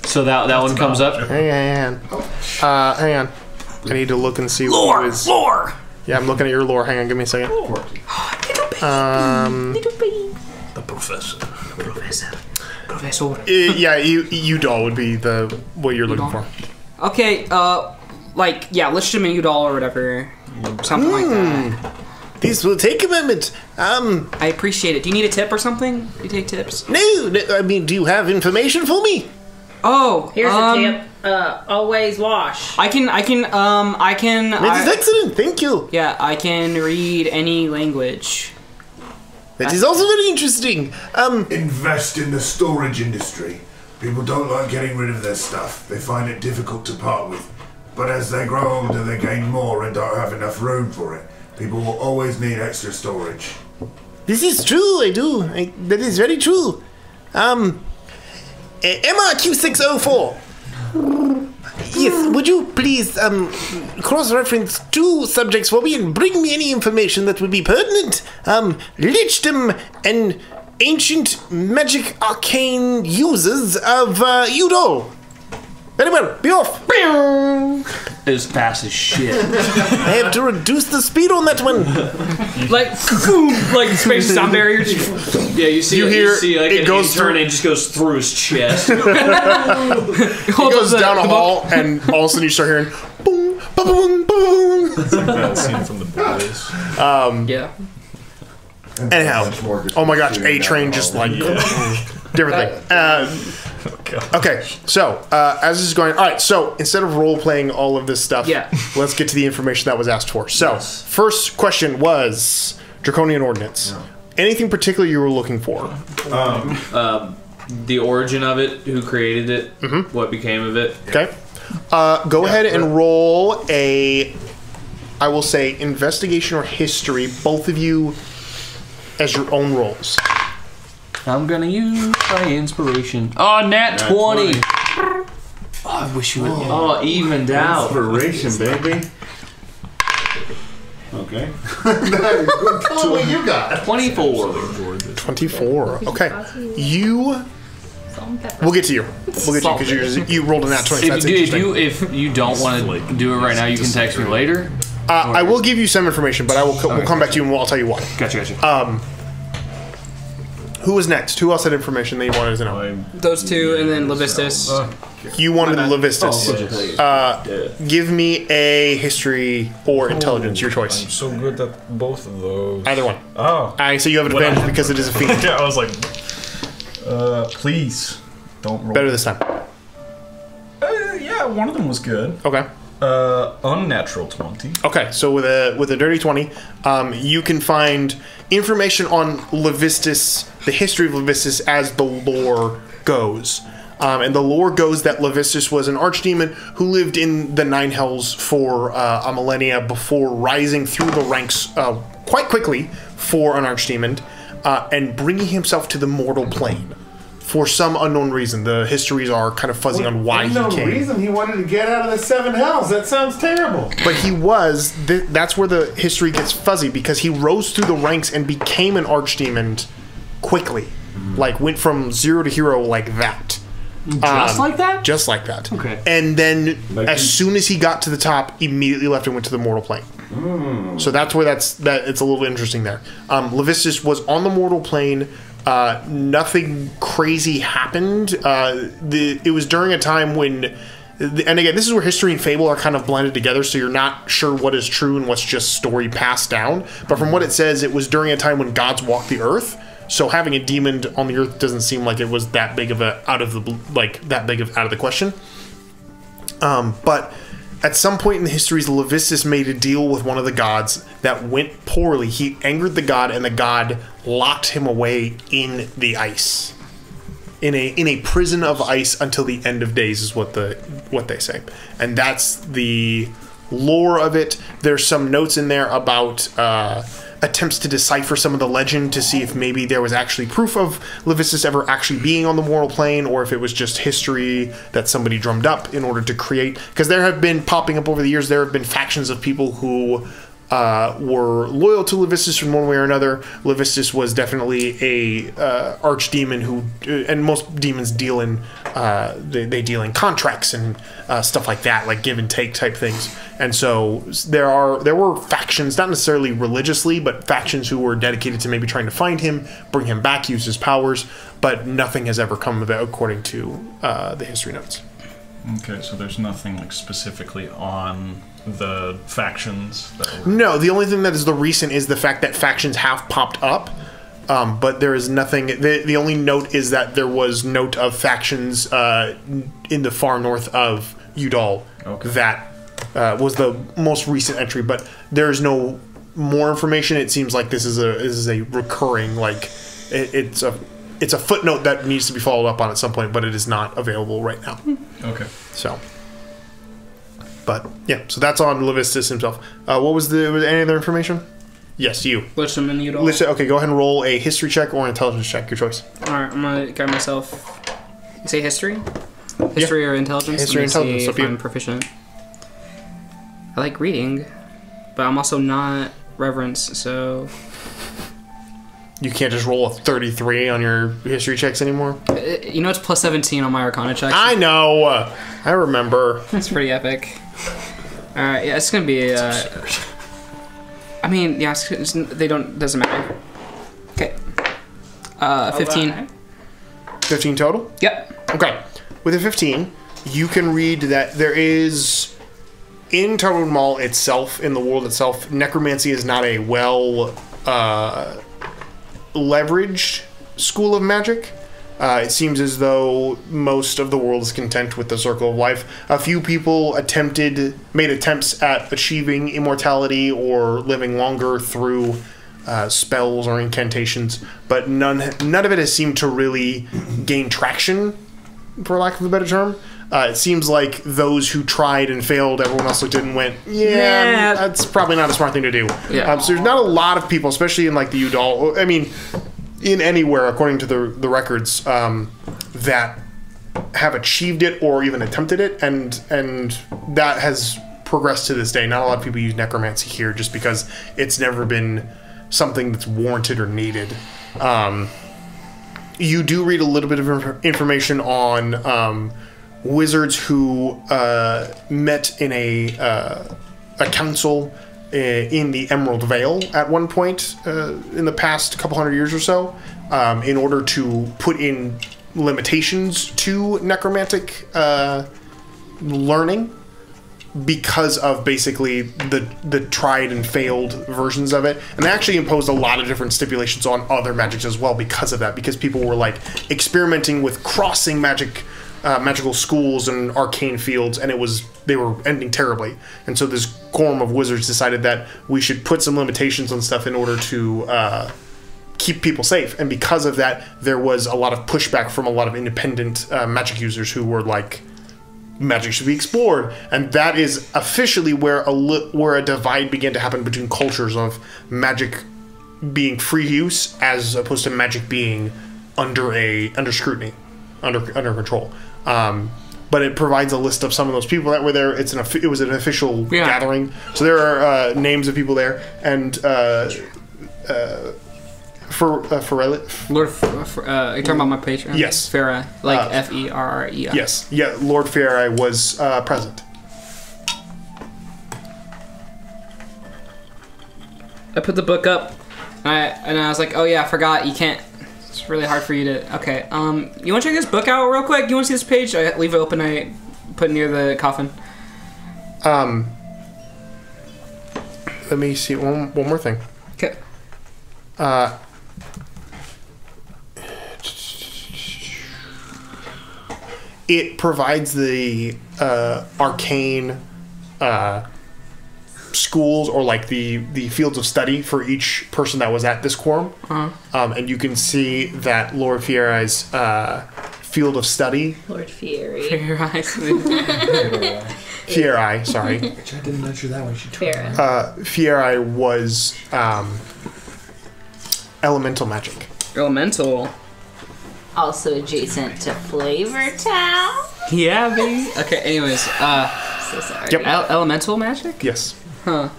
So that one comes up. Hang on. I need to look and see lore. What is... Lore! Yeah, I'm looking at your lore. Hang on, give me a second. Little baby. The professor. Professor. Yeah, Udall would be what you're looking for. Okay, like, yeah, Lichdom and Udall or whatever. Something like that. This will take a moment. I appreciate it. Do you need a tip or something? Do you take tips? No, I mean, do you have information for me? Oh, here's a tip. Always wash. This is excellent. Thank you. Yeah, I can read any language. That is also very interesting. Invest in the storage industry. People don't like getting rid of their stuff. They find it difficult to part with. But as they grow older, they gain more and don't have enough room for it. People will always need extra storage. This is true. I do. That is very true. MRQ604. Yes, would you please cross-reference 2 subjects for me and bring me any information that would be pertinent? Lichdom and ancient magic arcane users of Udall. Very well, be off. As fast as shit. I have to reduce the speed on that one. Like space sound barriers. Yeah, you see like it goes through and it just goes through his chest. He goes down a hall and all of a sudden you start hearing boom, boom, boom, boom. It's like that scene from The Boys. Yeah. Anyhow, oh my gosh, A-Train just like different thing. Okay, so as this is going, all right. So instead of role playing all of this stuff, let's get to the information that was asked for. So first question was Draconian Ordinance. Anything particular you were looking for? The origin of it, who created it, what became of it. Okay, go ahead and roll a, I will say, investigation or history. Both of you as your own rolls. I'm gonna use my inspiration. Oh, nat 20. Oh, I wish you would. Oh, evened out. Inspiration, baby. Okay. What you got? 24. 24. Okay. We'll get to you. Because you rolled a nat 20. So that's interesting. If you don't want to do it right now, you can text me later. I will give you some information, but we'll come back to you and I'll tell you why. Gotcha. Who was next? Who else had information that you wanted to know? Those two, and then Levistus. You wanted Levistus. Give me a history or intelligence, your choice. I'm so good at both of those. Either one. Oh. So you have an advantage because it is a fiend. Yeah, I was like, please don't roll. Better this time. Yeah, one of them was good. Okay. Unnatural 20. Okay, so with a dirty 20, you can find information on Levistus, the history of Levistus as the lore goes. And the lore goes that Levistus was an archdemon who lived in the Nine Hells for a millennia before rising through the ranks quite quickly for an archdemon and bringing himself to the mortal plane. For some unknown reason. The histories are kind of fuzzy on why he came. Reason he wanted to get out of the 7 hells. That sounds terrible. But he was. That's where the history gets fuzzy because he rose through the ranks and became an archdemon quickly. Like went from 0 to hero like that. Just like that? Just like that. Okay. And then as soon as he got to the top, immediately left and went to the mortal plane. So that's where it's a little interesting there. Levistus was on the mortal plane. Nothing crazy happened. It was during a time when, and again, this is where history and fable are kind of blended together, so you're not sure what is true and what's just story passed down. But from what it says, it was during a time when gods walked the earth. So having a demon on the earth doesn't seem like it was that big of out of the question. But at some point in the histories, Levistus made a deal with one of the gods that went poorly. He angered the god, and the god locked him away in the ice, in a prison of ice until the end of days, is what they say, and that's the lore of it. There's some notes in there about attempts to decipher some of the legend to see if maybe there was actually proof of Levistus ever actually being on the mortal plane, or if it was just history that somebody drummed up in order to create. Because there have been, popping up over the years, there have been factions of people who were loyal to Levistus from one way or another. Levistus was definitely a archdemon who, and most demons deal in they deal in contracts and stuff like that, like give and take type things. And so there were factions, not necessarily religiously, but factions who were dedicated to maybe trying to find him, bring him back, use his powers. But nothing has ever come of it, according to the history notes. Okay, so there's nothing like specifically on the factions that were... No, the only thing that is the recent is the fact that factions have popped up, but there is nothing. The only note is that there was note of factions in the far north of Udal. Okay. That was the most recent entry, but there is no more information. It seems like this is a recurring, like it's a footnote that needs to be followed up on at some point, but it is not available right now. Okay. So, but yeah, so that's on Levistus himself. Was any other information? Yes, you. Wisdom and Udal. Okay, go ahead and roll a history check or an intelligence check, your choice. Alright, I'm gonna guide myself. You say history? History or intelligence? History or intelligence. See if I'm proficient. I like reading, but I'm also not reverence, so... You can't just roll a 33 on your history checks anymore? You know it's plus 17 on my Arcana checks? I know! I remember. That's pretty epic. Alright, yeah, it's gonna be... I mean, yeah, doesn't matter. Okay. 15. 15 total? Yep. Okay. With a 15, you can read that there is... In Tarun Mall itself, in the world itself, necromancy is not a leveraged school of magic. It seems as though most of the world is content with the circle of life. A few people made attempts at achieving immortality or living longer through spells or incantations, but none of it has seemed to really gain traction, for lack of a better term. It seems like those who tried and failed, everyone else looked at it and went, yeah, that's probably not a smart thing to do. Yeah. So there's not a lot of people, especially in like the Udal, I mean, in anywhere, according to the records, that have achieved it or even attempted it, and that has progressed to this day. Not a lot of people use necromancy here just because it's never been something that's warranted or needed. You do read a little bit of information on wizards who met in a council in the Emerald Vale at one point in the past couple hundred years or so, in order to put in limitations to necromantic learning, because of basically the tried and failed versions of it. And they actually imposed a lot of different stipulations on other magics as well because of that, because people were like experimenting with crossing magical schools and arcane fields, and they were ending terribly. And so this quorum of wizards decided that we should put some limitations on stuff in order to keep people safe. And because of that, there was a lot of pushback from a lot of independent magic users who were like, magic should be explored. And that is officially where a divide began to happen between cultures of magic being free use as opposed to magic being under scrutiny, under control. But it provides a list of some of those people that were there. It was an official gathering, so there are names of people there, and Lord, you're talking about my patron? Yes. Ferrei, like Ferrei. Yes, yeah. Lord Ferrei was present. put the book up, and I was like, oh yeah, I forgot. You can't. It's really hard for you to. Okay. You want to check this book out real quick? You want to see this page? I leave it open. I put it near the coffin. Let me see one more thing. Okay. It provides the arcane schools or like the fields of study for each person that was at this quorum. And you can see that Lord Fierai's field of study. Lord Fierai. Fierai, sorry. Which I didn't mention that one. Fierai was elemental magic. Elemental. Also adjacent to Flavor Town. Yeah, baby. Okay. Anyways, so sorry. Yep. Elemental magic. Yes. Huh.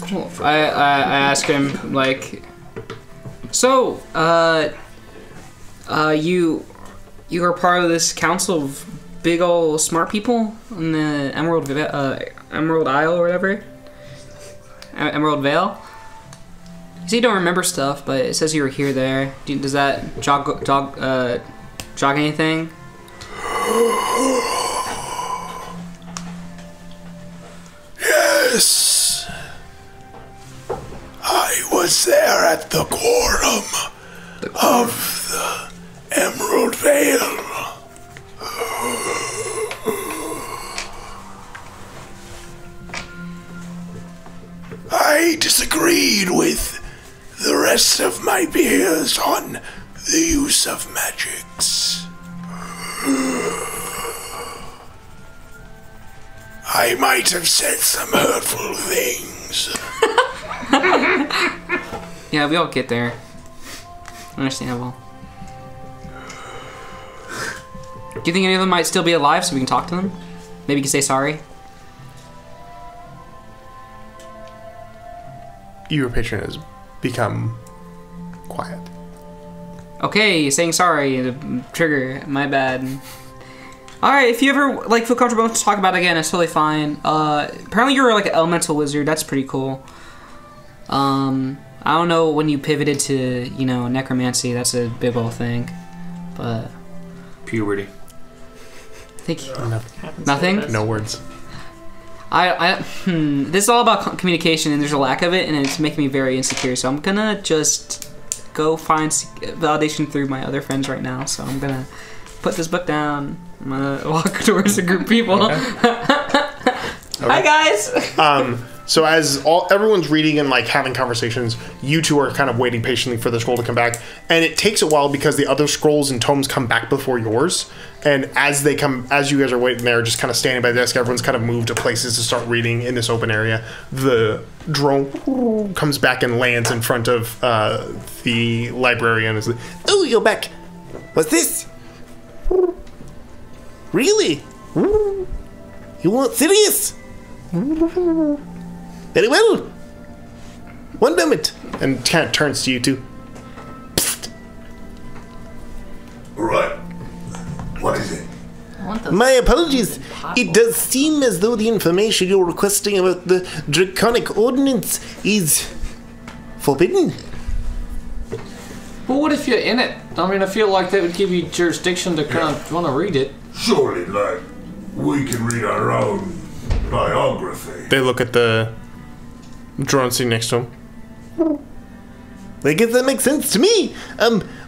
Cool. I asked him like, so you are part of this council of big old smart people in the Emerald Isle or whatever. Emerald Vale. So you don't remember stuff, but it says you were here there. Does that jog anything? Yes, I was there at the quorum of the Emerald Vale. I disagreed with the rest of my peers on the use of magics. I might have said some hurtful things. Yeah, we all get there. Understandable. Do you think any of them might still be alive so we can talk to them? Maybe you can say sorry? Your patron has become quiet. Okay, saying sorry. Trigger. My bad. Alright, if you ever feel comfortable to talk about it again, it's totally fine. Apparently you're like an elemental wizard. That's pretty cool. I don't know when you pivoted to, necromancy. That's a big old thing. But... Puberty. Thank you. Nothing? No words. This is all about communication, and there's a lack of it, and it's making me very insecure. So I'm gonna just go find validation through my other friends right now. So I'm gonna put this book down. I'm gonna walk towards a group of people. Hi guys. So as everyone's reading and having conversations, you two are kind of waiting patiently for the scroll to come back, and it takes a while because the other scrolls and tomes come back before yours. And as you guys are waiting there, just kind of standing by the desk, everyone's kind of moved to places to start reading in this open area. The drone comes back and lands in front of the librarian. Is like, "Oh, you're back. What's this? Really? You weren't serious? Very well. One moment." And kind of turns to you two. Psst. Right. What is it? My apologies. It does seem as though the information you're requesting about the draconic ordinance is forbidden. But what if you're in it? I mean, I feel like that would give you jurisdiction to kind of want to read it. Surely, we can read our own biography. They look at the drone sitting next to him. I guess that makes sense to me.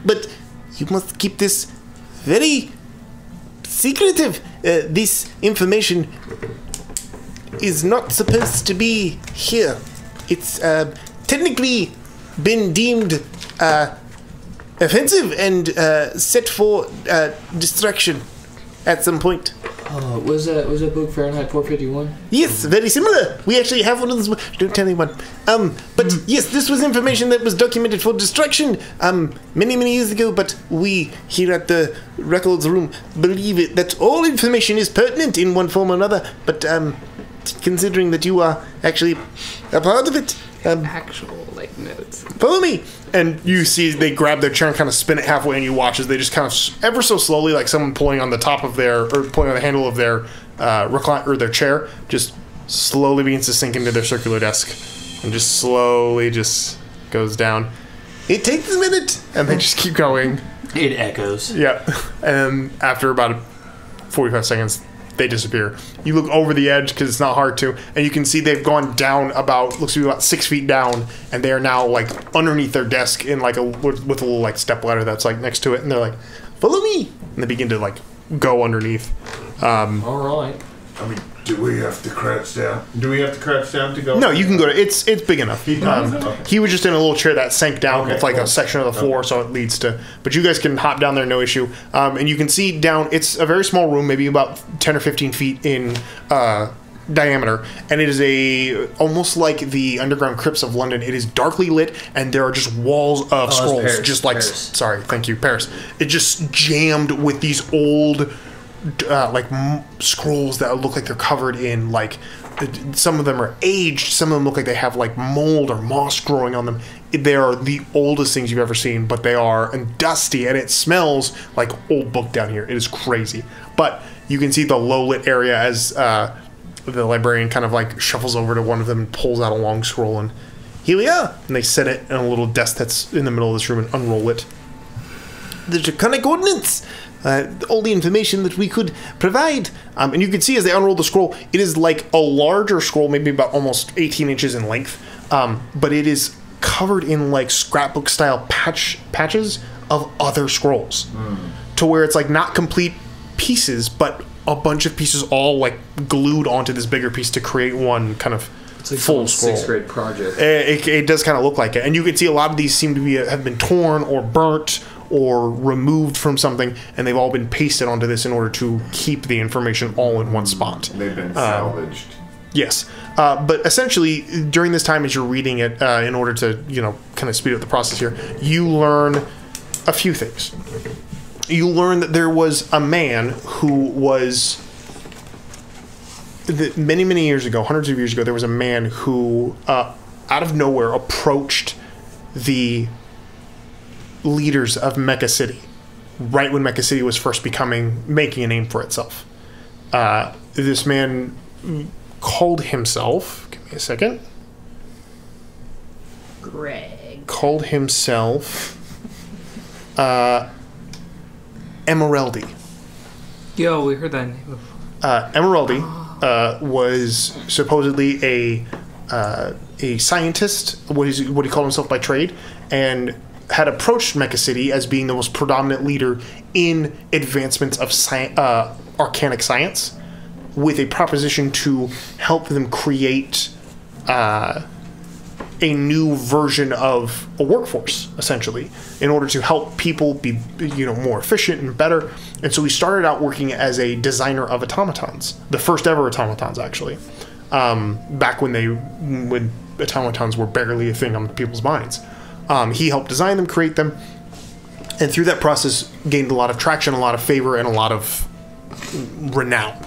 But you must keep this very secretive. This information is not supposed to be here. It's technically been deemed offensive and set for destruction at some point. Was that book Fahrenheit 451? Yes, very similar. We actually have one of those. Don't tell anyone. But yes, this was information that was documented for destruction many, many years ago, but we here at the Records Room believe it that all information is pertinent in one form or another, but considering that you are actually a part of it... actual, notes. Follow me! And you see they grab their chair and kind of spin it halfway, and you watch as they just kind of, ever so slowly, like someone pulling on the top of their, or pulling on the handle of their recline, or their chair, just slowly begins to sink into their circular desk and just slowly just goes down. It takes a minute, and they just keep going. It echoes. Yeah, and after about 45 seconds, they disappear. You look over the edge because it's not hard to, and you can see they've gone down looks to be about 6 feet down, and they are now like underneath their desk in like with a little like step ladder that's like next to it, and they're like, "Follow me," and they begin to like go underneath. All right. I mean, do we have to crouch down? Do we have to crouch down to go? No, you can go to. It's big enough. He was just in a little chair that sank down with like a section of the floor, so it leads to. But you guys can hop down there, no issue. And you can see down. It's a very small room, maybe about 10 or 15 feet in diameter, and it is almost like the underground crypts of London. It is darkly lit, and there are just walls of scrolls, Paris, just like. Paris. Sorry, thank you, Paris. It just jammed with these old. Scrolls that look like they're covered in like some of them are aged, some of them look like they have like mold or moss growing on them. They are the oldest things you've ever seen, but they are dusty, and it smells like old book down here. It is crazy. But you can see the low lit area as the librarian kind of like shuffles over to one of them and pulls out a long scroll, and here we are, and they set it in a little desk that's in the middle of this room and unroll it. The draconic ordinance, all the information that we could provide. And you can see as they unroll the scroll, it is like a larger scroll, maybe about almost 18 inches in length, but it is covered in like scrapbook style patches of other scrolls, to where it's like not complete pieces, but a bunch of pieces all like glued onto this bigger piece to create one kind of It's like full scroll. 6th grade project. It does kind of look like it, and you can see a lot of these seem to have been torn or burnt or removed from something, and they've all been pasted onto this in order to keep the information all in one spot. They've been salvaged. Yes, but essentially during this time as you're reading it, in order to kind of speed up the process here, you learn a few things. You learn that there was a man who was many years ago, hundreds of years ago, there was a man who out of nowhere approached the leaders of Mecca City, right when Mecca City was first making a name for itself. This man called himself, give me a second. Greg. Called himself Emeraldi. Yo, we heard that name before. Emeraldi was supposedly a scientist, what he called himself by trade, and had approached Mecca City as being the most predominant leader in advancements of arcanic science, with a proposition to help them create a new version of a workforce, essentially, in order to help people be more efficient and better. And so he started out working as a designer of automatons, the first ever automatons, actually, back when automatons were barely a thing on people's minds. He helped design them, create them, and through that process gained a lot of traction, a lot of favor, and a lot of renown.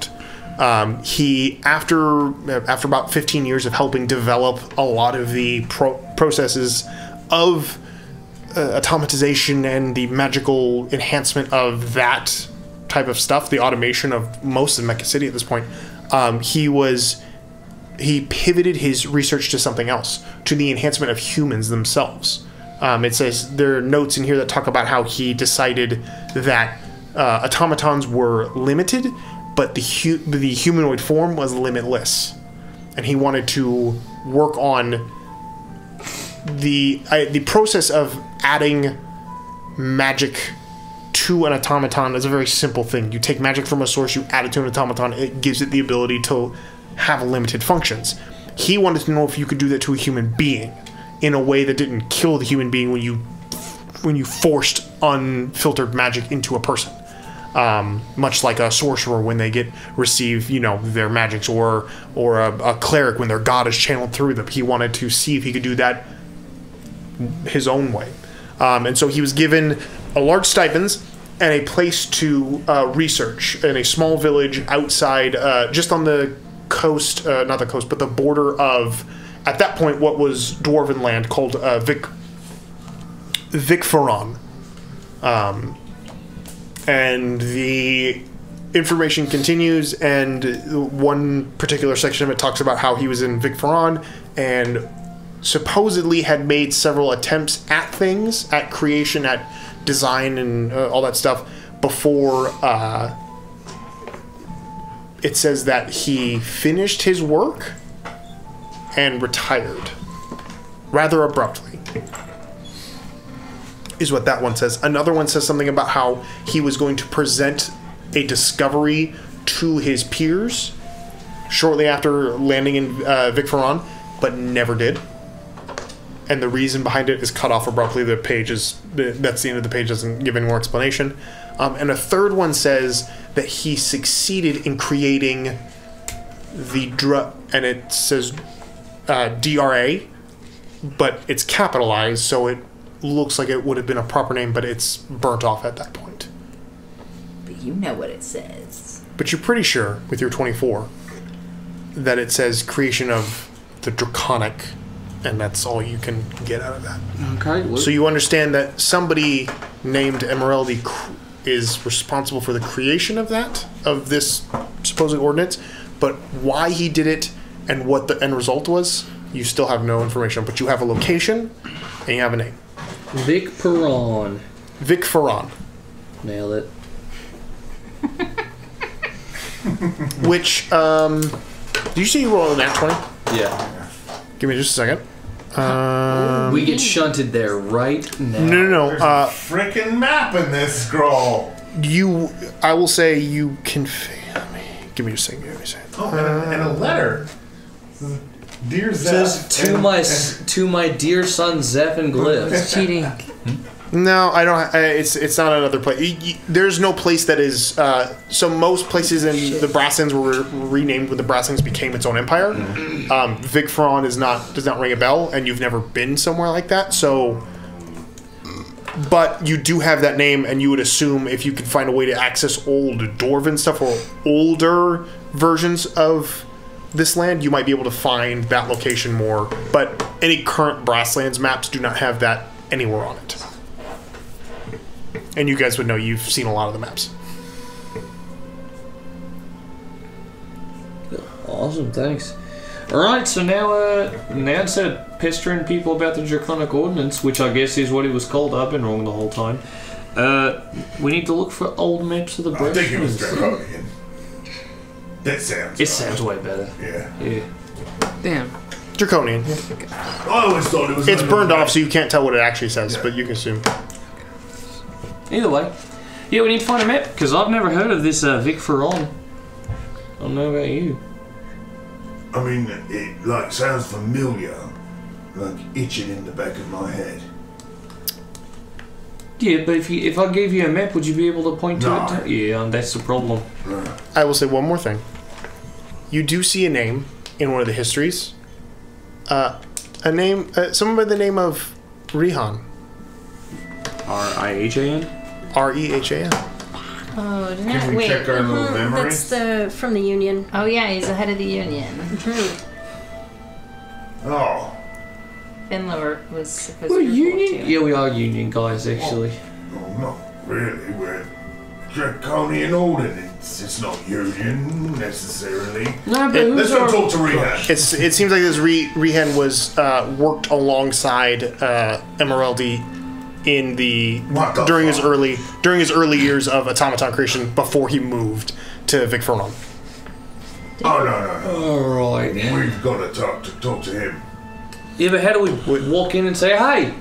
He, after about 15 years of helping develop a lot of the processes of automatization and the magical enhancement of that type of stuff, the automation of most of Mecca City at this point, he pivoted his research to something else, to the enhancement of humans themselves. It says there are notes in here that talk about how he decided that automatons were limited, but the humanoid form was limitless, and he wanted to work on the process of adding magic to an automaton. Is a very simple thing. You take magic from a source, you add it to an automaton, it gives it the ability to have limited functions. He wanted to know if you could do that to a human being in a way that didn't kill the human being when you forced unfiltered magic into a person. Much like a sorcerer when they receive their magics, or a cleric when their god is channeled through them. He wanted to see if he could do that his own way. And so he was given a large stipends and a place to research in a small village outside, just on the coast, not the coast, but the border of, at that point, what was Dwarven land called Vicfaron. And the information continues, and one particular section of it talks about how he was in Vicfaron, and supposedly had made several attempts at things, at creation, at design, and all that stuff before it says that he finished his work and retired rather abruptly, is what that one says. Another one says something about how he was going to present a discovery to his peers shortly after landing in Vicforon, but never did. And the reason behind it is cut off abruptly. The page is, that's the end of the page, doesn't give any more explanation. And a third one says that he succeeded in creating the and it says DRA, but it's capitalized, so it looks like it would have been a proper name, but it's burnt off at that point. But you know what it says. But you're pretty sure, with your 24, that it says creation of the Draconic, and that's all you can get out of that. Okay. So you understand that somebody named Emeraldi is responsible for the creation of that, of this supposed ordinance, but why he did it and what the end result was, you still have no information. But you have a location and you have a name. Vicforon. Vicforon. Nailed it. Which, do you see you roll a nat 20? Yeah. Give me just a second. We get shunted there right now. No. There's a freaking map in this scroll. I will say you can. Give me just a second. Give me a second. Oh, and a letter. Dear It Zeph. says to my dear son Zeph and Glyph. It's cheating. No, I don't. It's not another place. There's no place that is. So most places in the Brasslands were renamed when the Brasslands became its own empire. Vicforon does not ring a bell, and you've never been somewhere like that. So, but you do have that name, and you would assume if you could find a way to access old Dwarven stuff or older versions of this land, you might be able to find that location more. But any current Brasslands maps do not have that anywhere on it. And you guys would know, you've seen a lot of the maps. Awesome, thanks. Alright, so now instead of pestering people about the Draconic Ordinance, which I guess is what it was called, I've been wrong the whole time, we need to look for old maps of the I think it was Brasslands. Draconian. That sounds It sounds way better. Yeah. Damn. Draconian. I always thought it was... It's burned off, so you can't tell what it actually says, but you can assume. Either way. Yeah, we need to find a map, because I've never heard of this Vicforon. I don't know about you. I mean, it sounds familiar, like itching in the back of my head. Yeah, but if I gave you a map, would you be able to point to it? Yeah, that's the problem. I will say one more thing. You do see a name in one of the histories. Someone by the name of Rehan. R-I-H-A-N? R-E-H-A-N. Oh, didn't Can we wait. check our little memories? That's from the Union. Oh yeah, he's the head of the Union. Oh. Finlower was supposed We're to be Union? Yeah, we are Union guys, actually. No, not really. We're Draconian Ordinance. It's not Union, necessarily. No, but Let's go talk to Rehan. It seems like this Rehan was worked alongside Emeraldi in during his early years of automaton creation before he moved to Vicforon. Oh no. Alright. We've got to talk to him. Yeah, but how do we walk in and say, hey?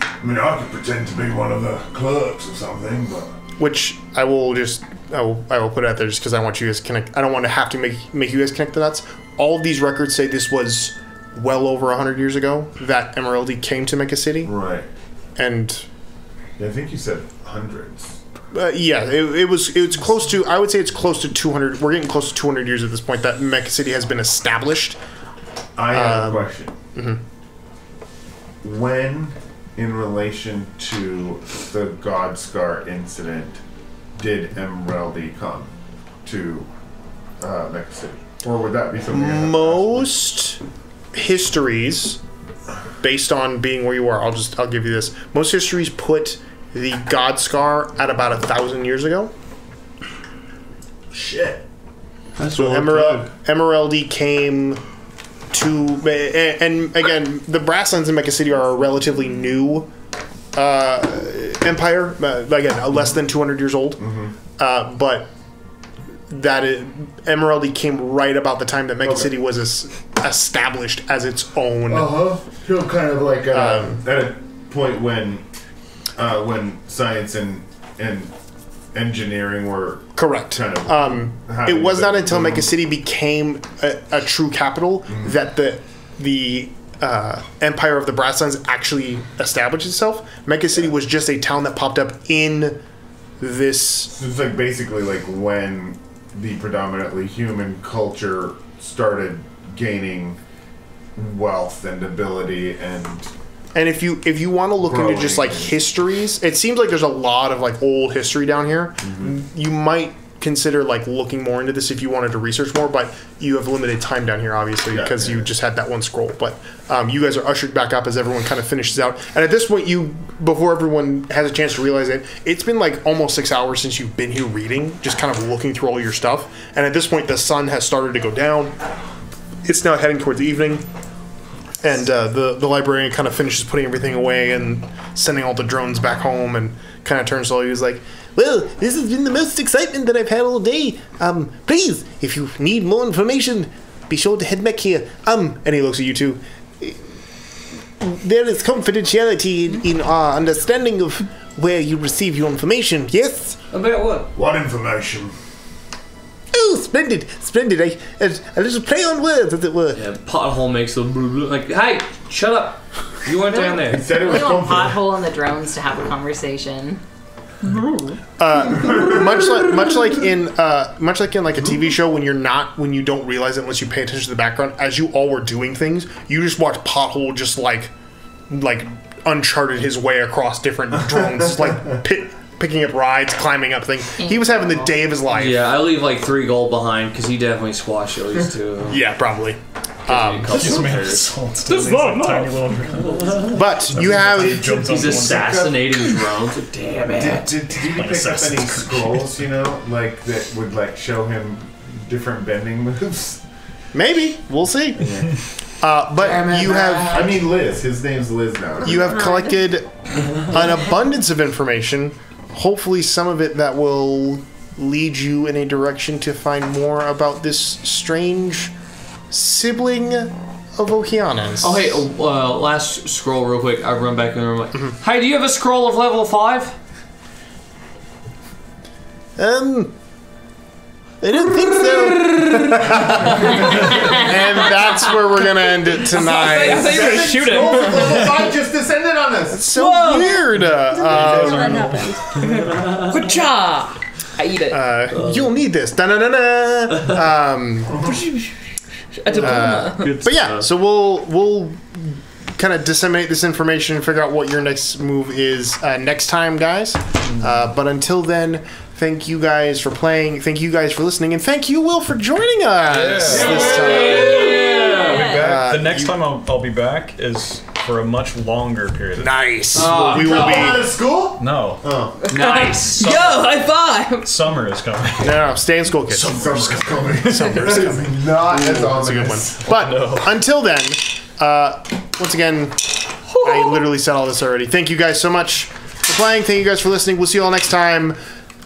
I mean, I could pretend to be one of the clerks or something, but... Which I will put out there just because I want you guys to connect. I don't want to have to make you guys connect the dots. All of these records say this was well over 100 years ago that Emeraldi came to Mecca City. Right. And... Yeah, I think you said hundreds. Yeah, it was close to... I would say it's close to 200... We're getting close to 200 years at this point that Mecca City has been established. I have a question. Mm-hmm. When, in relation to the Godscar incident, did Emeraldi come to Mecca City? Or would that be something... Most histories, based on being where you are, I'll give you this. Most histories put the Godscar at about 1,000 years ago. Shit. So Emeraldi came and again, the Brasslands in Mecha City are a relatively new empire. Again, less than 200 years old. But Emeraldi came right about the time that Mecha City was established as its own. So kind of like at a point when science and engineering were correct. Kind of it was not until Mecha City became a true capital that the Empire of the Brasslands actually established itself. Mecha City was just a town that popped up in this. So it's like basically like when the predominantly human culture started gaining wealth and ability and if you want to look into just like histories, it seems like there's a lot of like old history down here. You might consider like looking more into this if you wanted to research more, but you have limited time down here obviously because you just had that one scroll. But you guys are ushered back up as everyone kind of finishes out, and at this point before everyone has a chance to realize it, it's been like almost 6 hours since you've been here reading, just kind of looking through all your stuff, and at this point the sun has started to go down. It's now heading towards the evening, and the librarian kind of finishes putting everything away and sending all the drones back home, and kind of turns to all you. He's like, well, this has been the most excitement that I've had all day. Please, if you need more information, be sure to head back here. And he looks at you two. There is confidentiality in our understanding of where you receive your information, yes? About what? What information? Oh, splendid, splendid. A little play on words, as it were. Yeah, Pothole makes a like, hey, shut up. You weren't down there. We want Pothole and the drones to have a conversation. Much like in like a TV show, when you don't realize it unless you pay attention to the background, as you all were doing things, you just watch Pothole just like uncharted his way across different drones, like picking up rides, climbing up things. He was having the day of his life. Yeah, I leave like 3 gold behind because he definitely squashed at least 2. Yeah, probably. This man is so tiny little drone. But you have he's assassinating drones. Damn it! Did he pick up any scrolls? You know, like that would like show him different bending moves. Maybe we'll see. But you have. I mean, Liz. His name's Liz now. You have collected an abundance of information. Hopefully, some of it that will lead you in a direction to find more about this strange sibling of Okeana's. Oh, hey, last scroll real quick. I run back in the room like, hey, do you have a scroll of level 5? I don't think so. And that's where we're gonna end it tonight. I thought you were gonna shoot him. Level 5 just descended on us. It's so weird. Kucha! I eat it. You'll need this. Da-na-na-na. But yeah, so we'll kind of disseminate this information and figure out what your next move is next time, guys. But until then, thank you guys for playing. Thank you guys for listening, and thank you, Will, for joining us this time. The next time I'll be back is for a much longer period. Nice. We will be out of school. No. Oh, nice. Yo, high five. Summer is coming. No, stay in school, kids. Summer's coming. Summer's coming. Not as That's a good one. But until then, once again, I literally said all this already. Thank you guys so much for playing. Thank you guys for listening. We'll see you all next time.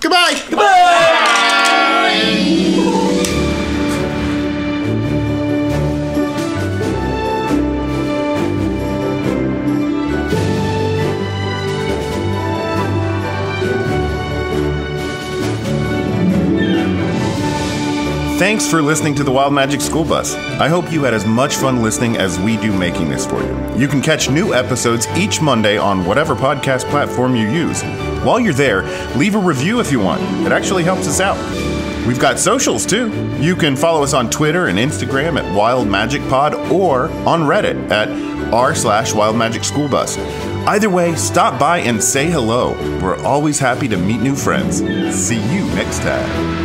Goodbye. Goodbye. Thanks for listening to the Wild Magic School Bus. I hope you had as much fun listening as we do making this for you. You can catch new episodes each Monday on whatever podcast platform you use. While you're there, leave a review if you want. It actually helps us out. We've got socials too. You can follow us on Twitter and Instagram at Wild Magic Pod or on Reddit at r/WildMagicSchoolBus. Either way, stop by and say hello. We're always happy to meet new friends. See you next time.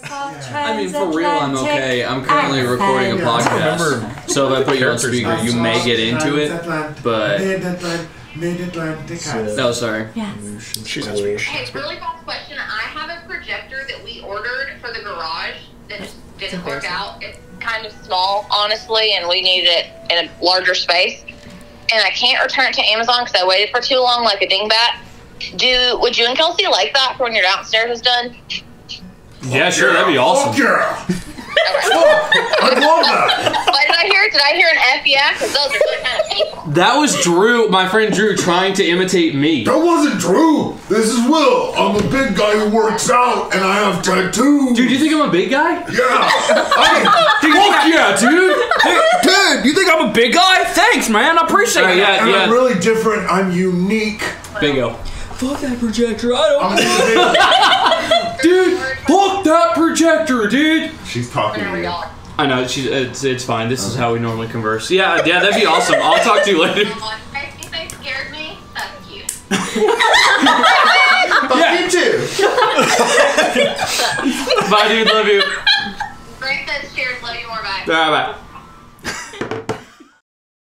I mean, for real, I'm okay. I'm currently recording a podcast, so if I put you on speaker, you may get into it, but... Oh, sorry. Yes. She's not Swedish. Hey, really fast question. I have a projector that we ordered for the garage that just didn't work out. It's kind of small, honestly, and we needed it in a larger space. And I can't return it to Amazon because I waited for too long like a dingbat. Would you and Kelsey like that for when your downstairs is done? Yeah, sure, that'd be awesome. Fuck yeah! I love that! What did I hear? Did I hear an F yeah? Because those are really kind of painful. That was Drew, my friend Drew, trying to imitate me. That wasn't Drew! This is Will! I'm a big guy who works out and I have tattoos! Dude, you think I'm a big guy? Yeah! Fuck yeah, dude! Hey, dude, you think I'm a big guy? Thanks, man, I appreciate it. Yeah, and I'm really different, I'm unique. Bingo. Fuck that projector, I don't Dude, fuck that projector, dude! She's talking to you. I know, it's fine. This is how we normally converse. Yeah, that'd be awesome. I'll talk to you later. I think they scared me. Fuck you. Fuck you too. Bye, dude. Love you. Frank says cheers. Love you more. Bye. Bye.